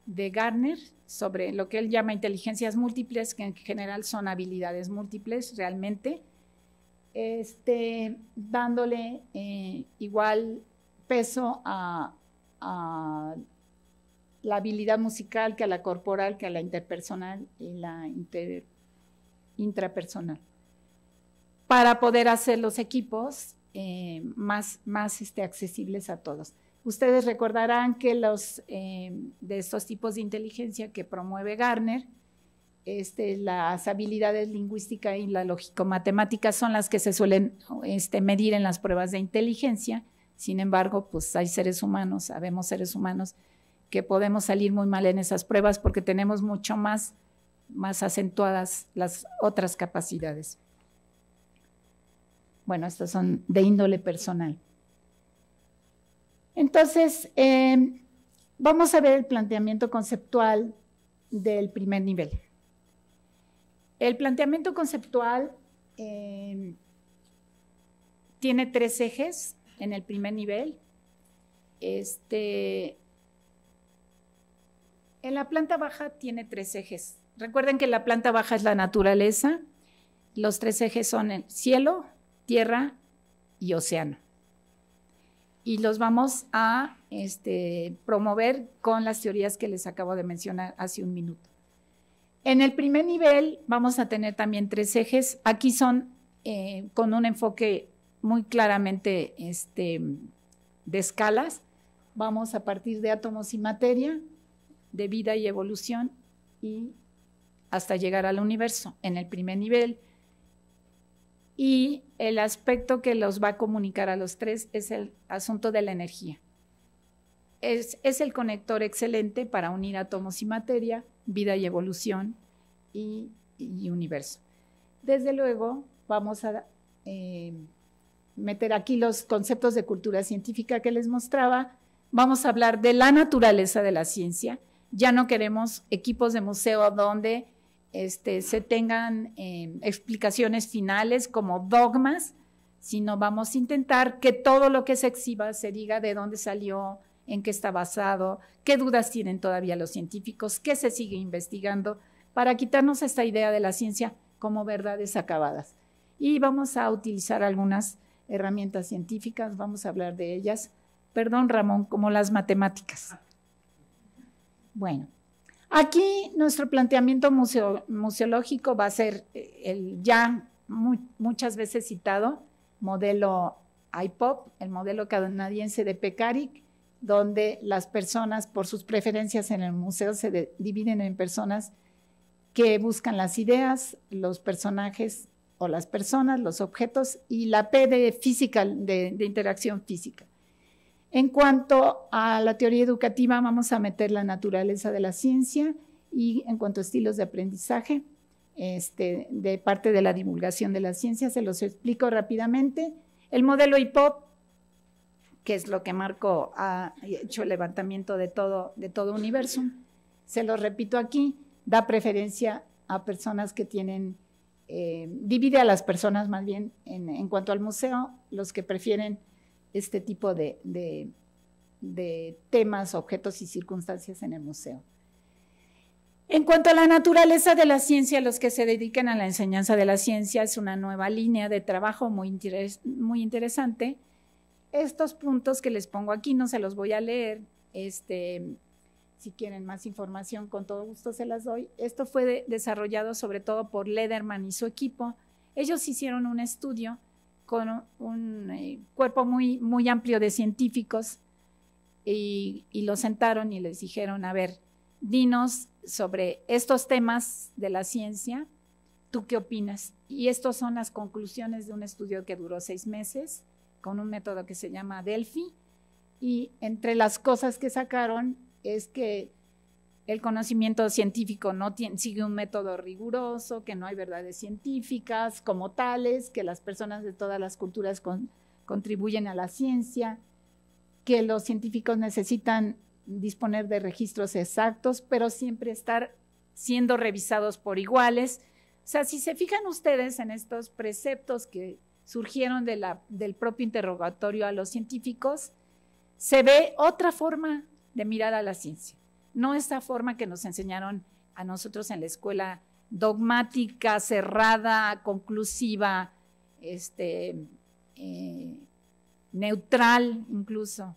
Gardner sobre lo que él llama inteligencias múltiples, que en general son habilidades múltiples realmente, dándole igual peso a la habilidad musical que a la corporal, que a la interpersonal y la intrapersonal, para poder hacer los equipos más accesibles a todos. Ustedes recordarán que de estos tipos de inteligencia que promueve Gardner, las habilidades lingüísticas y la lógico-matemáticas son las que se suelen medir en las pruebas de inteligencia. Sin embargo, pues hay seres humanos, sabemos seres humanos que podemos salir muy mal en esas pruebas porque tenemos mucho más acentuadas las otras capacidades. Bueno, estas son de índole personal. Entonces, vamos a ver el planteamiento conceptual del primer nivel. El planteamiento conceptual tiene 3 ejes en el primer nivel. En la planta baja tiene 3 ejes. Recuerden que la planta baja es la naturaleza. Los 3 ejes son el cielo, tierra y océano. Y los vamos a promover con las teorías que les acabo de mencionar hace un minuto. En el primer nivel vamos a tener también 3 ejes. Aquí son con un enfoque muy claramente de escalas. Vamos a partir de átomos y materia, de vida y evolución, y hasta llegar al universo en el primer nivel. Y el aspecto que los va a comunicar a los 3 es el asunto de la energía. Es el conector excelente para unir átomos y materia, vida y evolución y universo. Desde luego, vamos a meter aquí los conceptos de cultura científica que les mostraba. Vamos a hablar de la naturaleza de la ciencia. Ya no queremos equipos de museo donde se tengan explicaciones finales como dogmas, sino vamos a intentar que todo lo que se exhiba se diga de dónde salió, en qué está basado, qué dudas tienen todavía los científicos, qué se sigue investigando, para quitarnos esta idea de la ciencia como verdades acabadas. Y vamos a utilizar algunas herramientas científicas, vamos a hablar de ellas. Perdón, Ramón, como las matemáticas. Bueno, aquí nuestro planteamiento museológico va a ser el ya muchas veces citado modelo IPOP, el modelo canadiense de Pekarik, donde las personas, por sus preferencias en el museo, se dividen en personas que buscan las ideas, los personajes o las personas, los objetos, y la P de física, de interacción física. En cuanto a la teoría educativa, vamos a meter la naturaleza de la ciencia, y en cuanto a estilos de aprendizaje, de parte de la divulgación de la ciencia, se los explico rápidamente. El modelo IPOP, que es lo que Marco ha hecho el levantamiento de todo Universum, se lo repito aquí, da preferencia a personas que tienen, divide a las personas más bien en cuanto al museo, los que prefieren este tipo de temas, objetos y circunstancias en el museo. En cuanto a la naturaleza de la ciencia, los que se dedican a la enseñanza de la ciencia, es una nueva línea de trabajo muy interesante. Estos puntos que les pongo aquí no se los voy a leer, si quieren más información con todo gusto se las doy. Esto fue desarrollado sobre todo por Lederman y su equipo. Ellos hicieron un estudio con un cuerpo muy amplio de científicos y los sentaron y les dijeron, a ver, dinos sobre estos temas de la ciencia, ¿tú qué opinas? Y estas son las conclusiones de un estudio que duró 6 meses con un método que se llama Delphi, y entre las cosas que sacaron es que el conocimiento científico sigue un método riguroso, que no hay verdades científicas como tales, que las personas de todas las culturas contribuyen a la ciencia, que los científicos necesitan disponer de registros exactos, pero siempre estar siendo revisados por iguales. O sea, si se fijan ustedes en estos preceptos que surgieron del propio interrogatorio a los científicos, se ve otra forma de mirar a la ciencia, no esta forma que nos enseñaron a nosotros en la escuela, dogmática, cerrada, conclusiva, neutral incluso.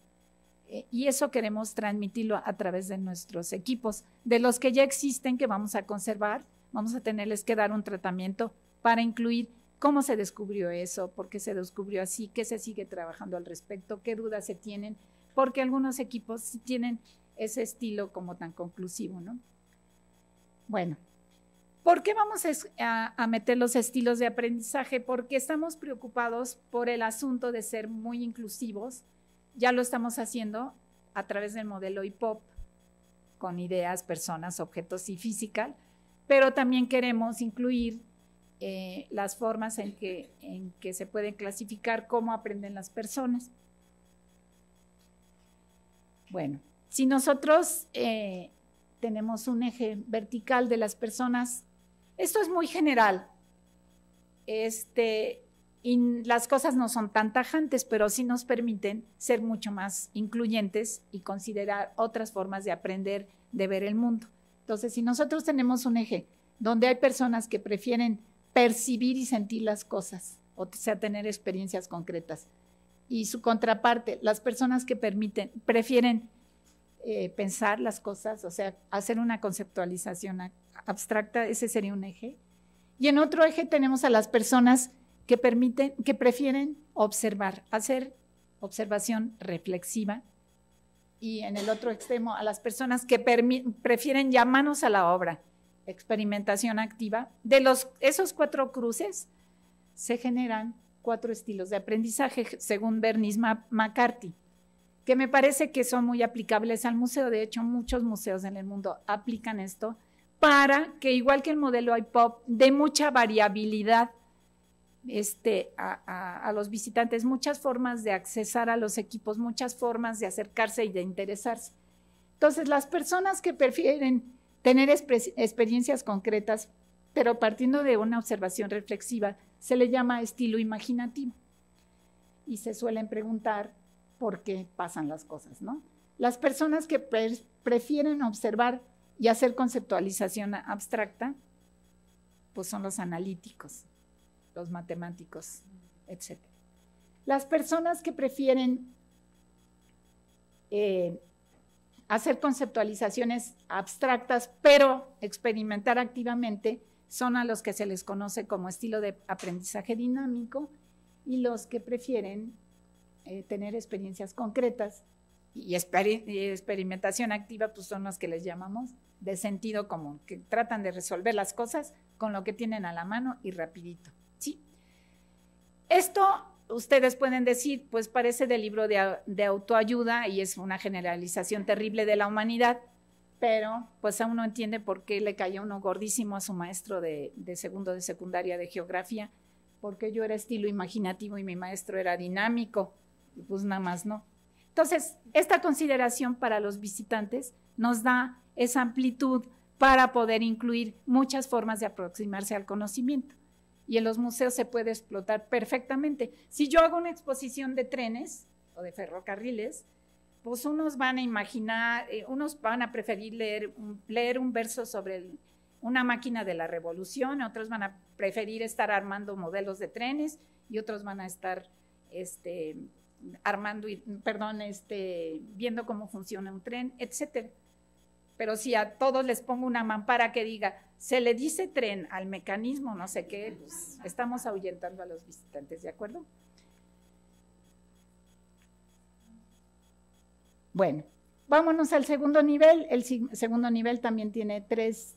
Y eso queremos transmitirlo a través de nuestros equipos, de los que ya existen, que vamos a conservar, vamos a tenerles que dar un tratamiento para incluir cómo se descubrió eso, por qué se descubrió así, qué se sigue trabajando al respecto, qué dudas se tienen, porque algunos equipos sí tienen ese estilo como tan conclusivo, ¿no? Bueno, ¿por qué vamos a meter los estilos de aprendizaje? Porque estamos preocupados por el asunto de ser muy inclusivos. Ya lo estamos haciendo a través del modelo IPOP, con ideas, personas, objetos y física, pero también queremos incluir las formas en que se pueden clasificar cómo aprenden las personas. Bueno, si nosotros tenemos un eje vertical de las personas, esto es muy general, y las cosas no son tan tajantes, pero sí nos permiten ser mucho más incluyentes y considerar otras formas de aprender, de ver el mundo. Entonces, si nosotros tenemos un eje donde hay personas que prefieren percibir y sentir las cosas, o sea, tener experiencias concretas, y su contraparte, las personas que prefieren pensar las cosas, o sea, hacer una conceptualización abstracta, ese sería un eje. Y en otro eje tenemos a las personas que prefieren observar, hacer observación reflexiva, y en el otro extremo a las personas que prefieren llamarnos a la obra, experimentación activa. De esos 4 cruces se generan 4 estilos de aprendizaje, según Bernice McCarthy, que me parece que son muy aplicables al museo. De hecho, muchos museos en el mundo aplican esto para que, igual que el modelo IPOP, dé mucha variabilidad a los visitantes, muchas formas de accesar a los equipos, muchas formas de acercarse y de interesarse. Entonces, las personas que prefieren tener experiencias concretas, pero partiendo de una observación reflexiva, se le llama estilo imaginativo. Y se suelen preguntar por qué pasan las cosas, ¿no? Las personas que prefieren observar y hacer conceptualización abstracta, pues son los analíticos, los matemáticos, etc. Las personas que prefieren hacer conceptualizaciones abstractas, pero experimentar activamente, son a los que se les conoce como estilo de aprendizaje dinámico, y los que prefieren tener experiencias concretas y experimentación activa, pues son los que les llamamos de sentido común, que tratan de resolver las cosas con lo que tienen a la mano y rapidito, ¿sí? Esto ustedes pueden decir, pues parece del libro de autoayuda y es una generalización terrible de la humanidad, pero pues aún no entiende por qué le cayó uno gordísimo a su maestro de segundo de secundaria de geografía, porque yo era estilo imaginativo y mi maestro era dinámico, y pues nada más no. Entonces, esta consideración para los visitantes nos da esa amplitud para poder incluir muchas formas de aproximarse al conocimiento. Y en los museos se puede explotar perfectamente. Si yo hago una exposición de trenes o de ferrocarriles, pues unos van a imaginar, unos van a preferir leer un verso sobre una máquina de la revolución, otros van a preferir estar armando modelos de trenes y otros van a estar viendo cómo funciona un tren, etcétera. Pero si a todos les pongo una mampara que diga, se le dice tren al mecanismo, no sé qué, pues estamos ahuyentando a los visitantes, ¿de acuerdo? Bueno, vámonos al segundo nivel. El segundo nivel también tiene tres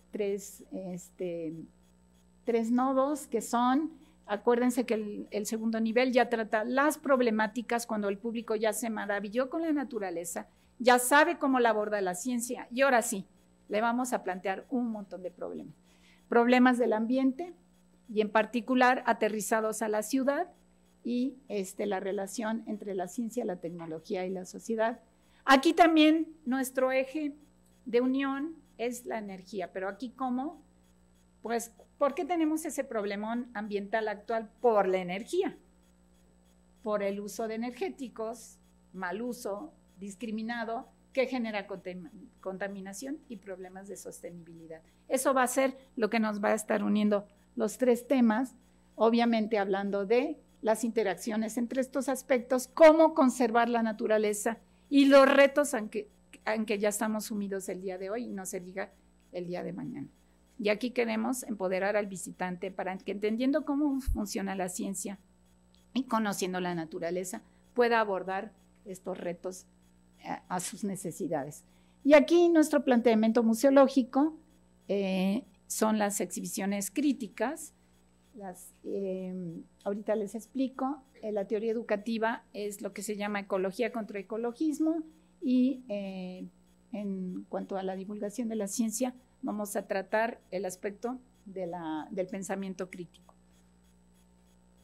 nodos que son, acuérdense que el segundo nivel ya trata las problemáticas cuando el público ya se maravilló con la naturaleza, ya sabe cómo la aborda la ciencia, y ahora sí, le vamos a plantear un montón de problemas. Problemas del ambiente, y en particular aterrizados a la ciudad, y la relación entre la ciencia, la tecnología y la sociedad. Aquí también nuestro eje de unión es la energía, pero aquí ¿cómo? Pues, ¿por qué tenemos ese problemón ambiental actual? Por la energía, por el uso de energéticos, mal uso, discriminado, que genera contaminación y problemas de sostenibilidad. Eso va a ser lo que nos va a estar uniendo los tres temas, obviamente hablando de las interacciones entre estos aspectos, cómo conservar la naturaleza y los retos en que ya estamos sumidos el día de hoy, y no se diga el día de mañana. Y aquí queremos empoderar al visitante para que, entendiendo cómo funciona la ciencia y conociendo la naturaleza, pueda abordar estos retos a sus necesidades. Y aquí nuestro planteamiento museológico son las exhibiciones críticas. Ahorita les explico. La teoría educativa es lo que se llama ecología contra ecologismo, y en cuanto a la divulgación de la ciencia, vamos a tratar el aspecto del pensamiento crítico.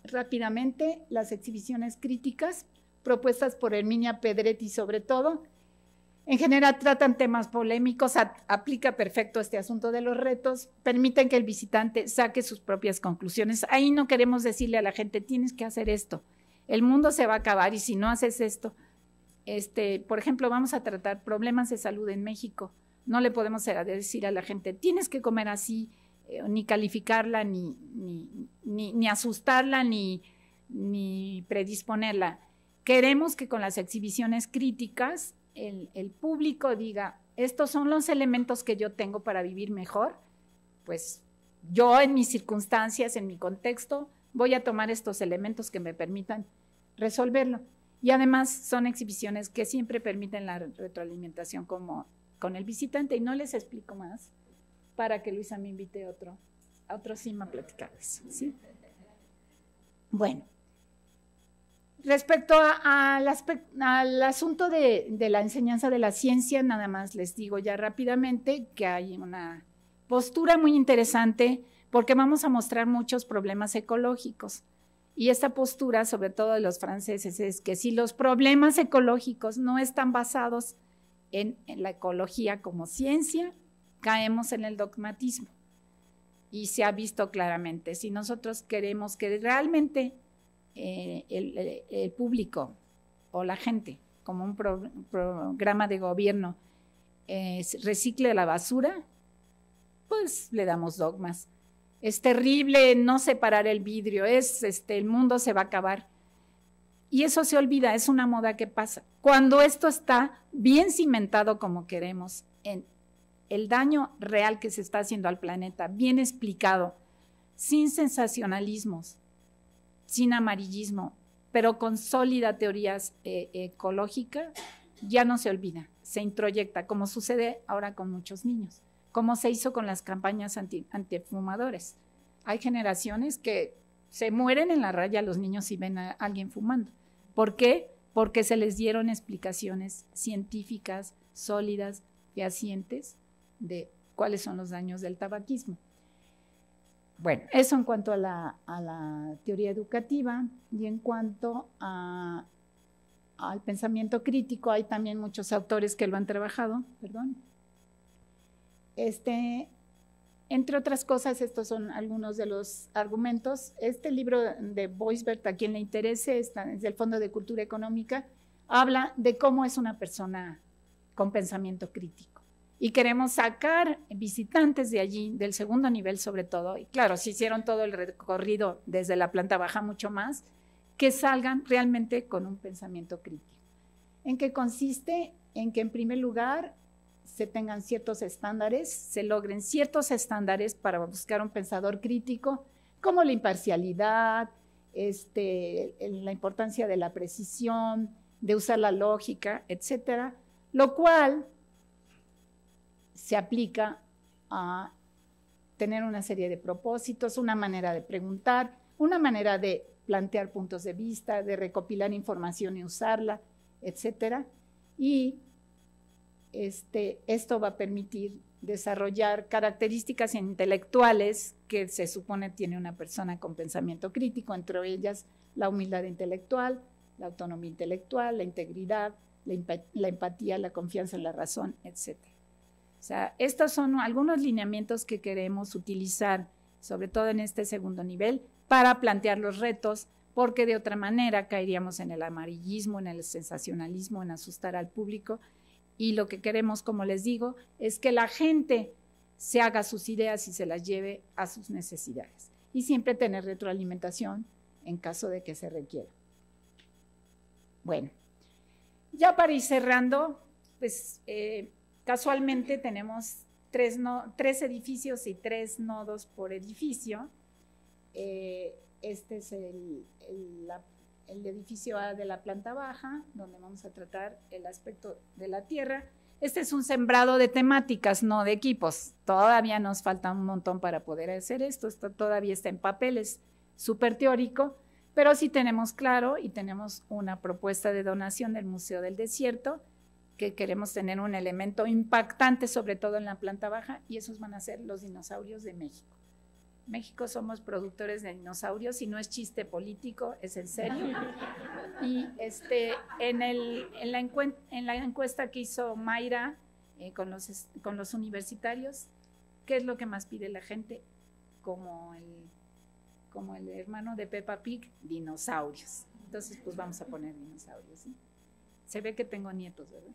Rápidamente, las exhibiciones críticas propuestas por Herminia Pedretti, sobre todo, en general tratan temas polémicos, aplica perfecto este asunto de los retos, permiten que el visitante saque sus propias conclusiones. Ahí no queremos decirle a la gente, tienes que hacer esto, el mundo se va a acabar y si no haces esto, por ejemplo, vamos a tratar problemas de salud en México. No le podemos decir a la gente, tienes que comer así, ni calificarla, ni asustarla, ni predisponerla. Queremos que con las exhibiciones críticas el público diga, estos son los elementos que yo tengo para vivir mejor, pues yo en mis circunstancias, en mi contexto, voy a tomar estos elementos que me permitan resolverlo. Y además son exhibiciones que siempre permiten la retroalimentación con el visitante, y no les explico más para que Luisa me invite a otro cima a platicarles, ¿sí? Bueno. Respecto al asunto de la enseñanza de la ciencia, nada más les digo ya rápidamente que hay una Postura muy interesante porque vamos a mostrar muchos problemas ecológicos. Y esta postura, sobre todo de los franceses, es que si los problemas ecológicos no están basados en la ecología como ciencia, caemos en el dogmatismo. Y se ha visto claramente, si nosotros queremos que realmente el público o la gente, como un programa de gobierno, recicle la basura, pues le damos dogmas. Es terrible no separar el vidrio, el mundo se va a acabar. Y eso se olvida, es una moda que pasa. Cuando esto está bien cimentado como queremos, en el daño real que se está haciendo al planeta, bien explicado, sin sensacionalismos, sin amarillismo, pero con sólida teoría ecológica, ya no se olvida, se introyecta, como sucede ahora con muchos niños, como se hizo con las campañas antifumadores. Hay generaciones que se mueren en la raya los niños si ven a alguien fumando. ¿Por qué? Porque se les dieron explicaciones científicas, sólidas, fehacientes, de cuáles son los daños del tabaquismo. Bueno, eso en cuanto a la teoría educativa, y en cuanto al pensamiento crítico, hay también muchos autores que lo han trabajado, perdón. Entre otras cosas, estos son algunos de los argumentos. Este libro de Boisbert, a quien le interese, es del Fondo de Cultura Económica, habla de cómo es una persona con pensamiento crítico. Y queremos sacar visitantes de allí, del segundo nivel sobre todo, y claro, si hicieron todo el recorrido desde la planta baja mucho más, que salgan realmente con un pensamiento crítico. ¿En qué consiste? En que en primer lugar se tengan ciertos estándares, se logren ciertos estándares para buscar un pensador crítico, como la imparcialidad, la importancia de la precisión, de usar la lógica, etcétera, lo cual se aplica a tener una serie de propósitos, una manera de preguntar, una manera de plantear puntos de vista, de recopilar información y usarla, etcétera. Y esto va a permitir desarrollar características intelectuales que se supone tiene una persona con pensamiento crítico, entre ellas la humildad intelectual, la autonomía intelectual, la integridad, la empatía, la confianza en la razón, etcétera. O sea, estos son algunos lineamientos que queremos utilizar, sobre todo en este segundo nivel, para plantear los retos, porque de otra manera caeríamos en el amarillismo, en el sensacionalismo, en asustar al público, y lo que queremos, como les digo, es que la gente se haga sus ideas y se las lleve a sus necesidades, y siempre tener retroalimentación en caso de que se requiera. Bueno, ya para ir cerrando, pues casualmente tenemos tres edificios y 3 nodos por edificio. Este es el edificio A de la planta baja, donde vamos a tratar el aspecto de la tierra. Este es un sembrado de temáticas, no de equipos. Todavía nos falta un montón para poder hacer esto. Esto todavía está en papeles, súper teórico, pero sí tenemos claro y tenemos una propuesta de donación del Museo del Desierto, que queremos tener un elemento impactante, sobre todo en la planta baja, y esos van a ser los dinosaurios de México. México somos productores de dinosaurios y no es chiste político, es en serio. Y en la encuesta que hizo Mayra con los universitarios, ¿qué es lo que más pide la gente? Como el hermano de Peppa Pig, dinosaurios. Entonces, pues vamos a poner dinosaurios, ¿sí? Se ve que tengo nietos, ¿verdad?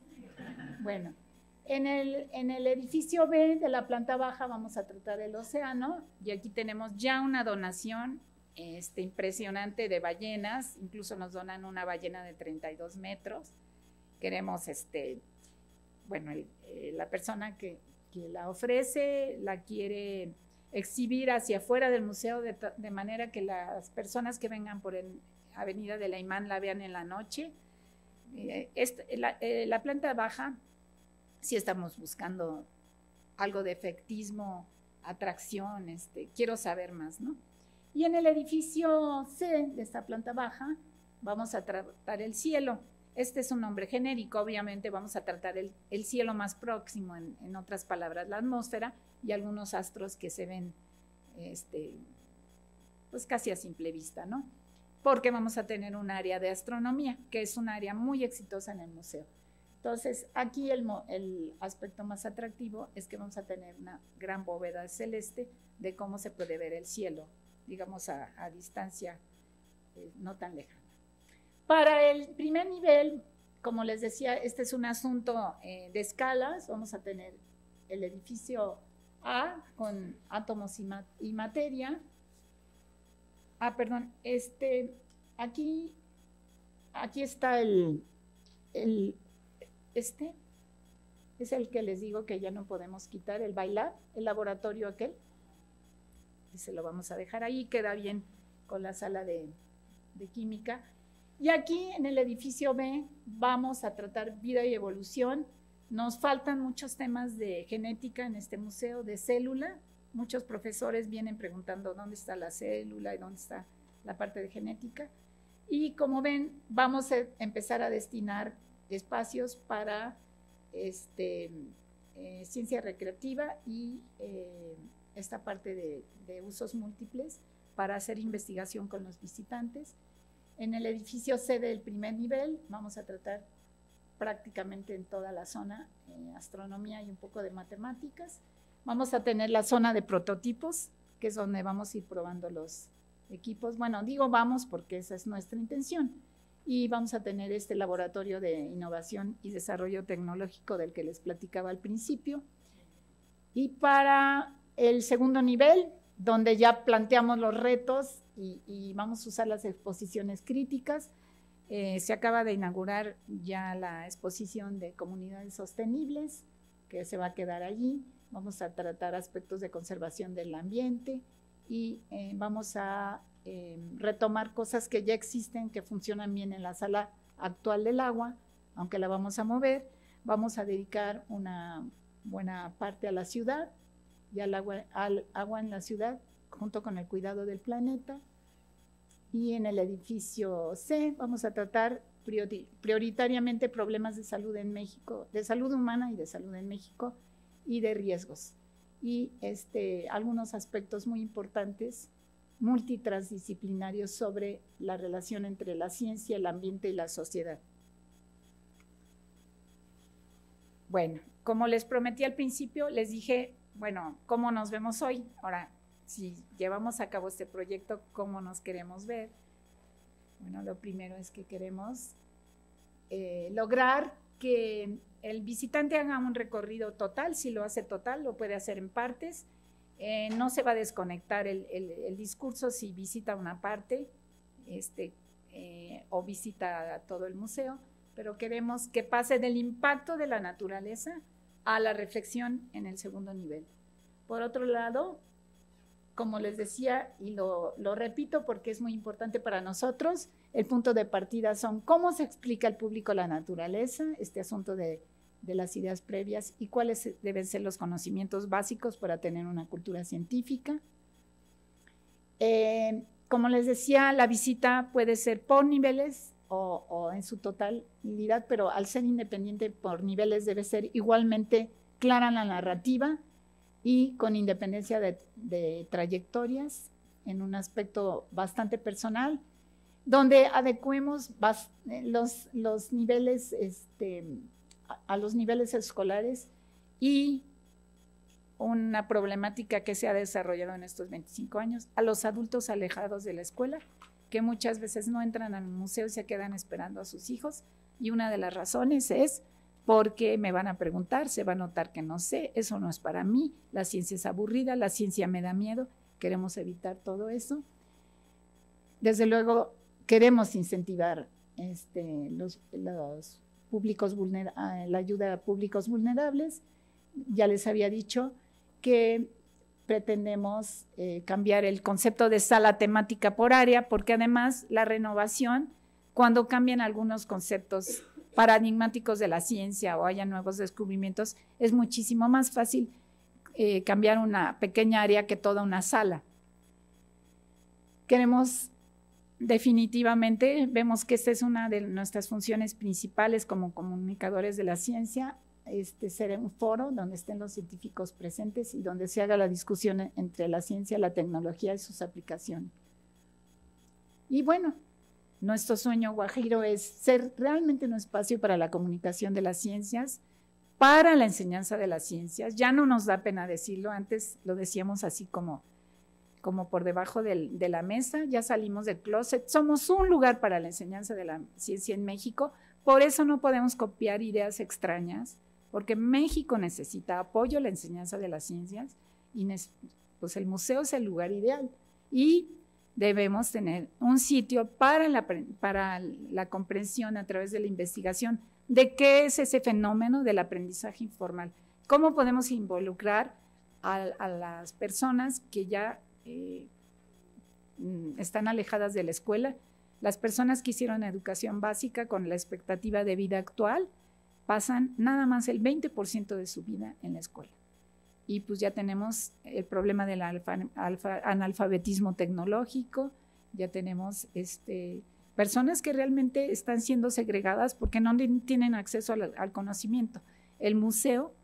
Bueno, en el edificio B de la planta baja vamos a tratar el océano, y aquí tenemos ya una donación impresionante de ballenas. Incluso nos donan una ballena de 32 metros. Queremos, la persona que la ofrece la quiere exhibir hacia afuera del museo de manera que las personas que vengan por Avenida de la Imán la vean en la noche. La planta baja, sí estamos buscando algo de efectismo, atracción, quiero saber más, ¿no? Y en el edificio C de esta planta baja vamos a tratar el cielo. Este es un nombre genérico, obviamente vamos a tratar el cielo más próximo, en otras palabras, la atmósfera y algunos astros que se ven pues casi a simple vista, ¿no? Porque vamos a tener un área de astronomía, que es un área muy exitosa en el museo. Entonces, aquí el aspecto más atractivo es que vamos a tener una gran bóveda celeste de cómo se puede ver el cielo, digamos a distancia no tan lejana. Para el primer nivel, como les decía, este es un asunto de escalas. Vamos a tener el edificio A con átomos y materia. Perdón, aquí está este es el que les digo que ya no podemos quitar, el bailar, el laboratorio aquel. Y se lo vamos a dejar ahí, queda bien con la sala de química. Y aquí en el edificio B vamos a tratar vida y evolución. Nos faltan muchos temas de genética en este museo, de célula. Muchos profesores vienen preguntando dónde está la célula y dónde está la parte de genética. Y como ven, vamos a empezar a destinar espacios para ciencia recreativa y esta parte de usos múltiples para hacer investigación con los visitantes. En el edificio C del primer nivel vamos a tratar prácticamente en toda la zona astronomía y un poco de matemáticas. Vamos a tener la zona de prototipos, que es donde vamos a ir probando los equipos. Bueno, digo vamos porque esa es nuestra intención. Y vamos a tener este laboratorio de innovación y desarrollo tecnológico del que les platicaba al principio. Y para el segundo nivel, donde ya planteamos los retos y vamos a usar las exposiciones críticas, se acaba de inaugurar ya la exposición de comunidades sostenibles, que se va a quedar allí. Vamos a tratar aspectos de conservación del ambiente y vamos a retomar cosas que ya existen, que funcionan bien en la sala actual del agua, aunque la vamos a mover. Vamos a dedicar una buena parte a la ciudad y al agua en la ciudad, junto con el cuidado del planeta. Y en el edificio C vamos a tratar prioritariamente problemas de salud en México, de salud humana y de salud en México y de riesgos. Y algunos aspectos muy importantes, multitransdisciplinarios, sobre la relación entre la ciencia, el ambiente y la sociedad. Bueno, como les prometí al principio, les dije, bueno, ¿cómo nos vemos hoy? Ahora, si llevamos a cabo este proyecto, ¿cómo nos queremos ver? Bueno, lo primero es que queremos lograr que el visitante haga un recorrido total. Si lo hace total, lo puede hacer en partes. No se va a desconectar el discurso si visita una parte o visita todo el museo, pero queremos que pase del impacto de la naturaleza a la reflexión en el segundo nivel. Por otro lado, como les decía, y lo repito porque es muy importante para nosotros, el punto de partida son cómo se explica al público la naturaleza, este asunto de las ideas previas y cuáles deben ser los conocimientos básicos para tener una cultura científica. Como les decía, la visita puede ser por niveles o en su totalidad, pero al ser independiente por niveles debe ser igualmente clara la narrativa y con independencia de trayectorias en un aspecto bastante personal, donde adecuemos los niveles a los niveles escolares y una problemática que se ha desarrollado en estos 25 años, a los adultos alejados de la escuela, que muchas veces no entran al museo y se quedan esperando a sus hijos, y una de las razones es porque me van a preguntar, se va a notar que no sé, eso no es para mí, la ciencia es aburrida, la ciencia me da miedo, queremos evitar todo eso. Desde luego, queremos incentivar los públicos la ayuda a públicos vulnerables. Ya les había dicho que pretendemos cambiar el concepto de sala temática por área, porque además la renovación, cuando cambian algunos conceptos paradigmáticos de la ciencia o haya nuevos descubrimientos, es muchísimo más fácil cambiar una pequeña área que toda una sala. Queremos definitivamente vemos que esta es una de nuestras funciones principales como comunicadores de la ciencia, ser un foro donde estén los científicos presentes y donde se haga la discusión entre la ciencia, la tecnología y sus aplicaciones. Y bueno, nuestro sueño guajiro es ser realmente un espacio para la comunicación de las ciencias, para la enseñanza de las ciencias. Ya no nos da pena decirlo, antes lo decíamos así como por debajo de la mesa, ya salimos del closet, somos un lugar para la enseñanza de la ciencia en México, por eso no podemos copiar ideas extrañas, porque México necesita apoyo a la enseñanza de las ciencias y pues el museo es el lugar ideal y debemos tener un sitio para la comprensión a través de la investigación de qué es ese fenómeno del aprendizaje informal, cómo podemos involucrar a las personas que ya están alejadas de la escuela, las personas que hicieron educación básica con la expectativa de vida actual, pasan nada más el 20% de su vida en la escuela. Y pues ya tenemos el problema del analfabetismo tecnológico, ya tenemos personas que realmente están siendo segregadas porque no tienen acceso al conocimiento. El museo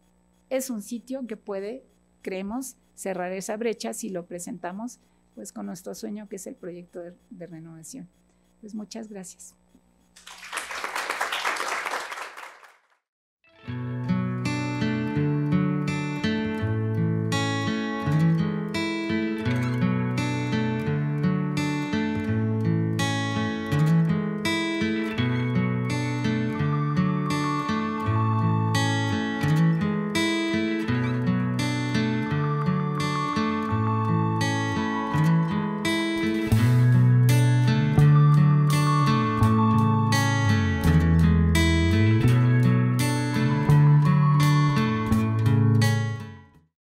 es un sitio que puede, creemos, cerrar esa brecha si lo presentamos pues con nuestro sueño que es el proyecto de renovación. Pues muchas gracias.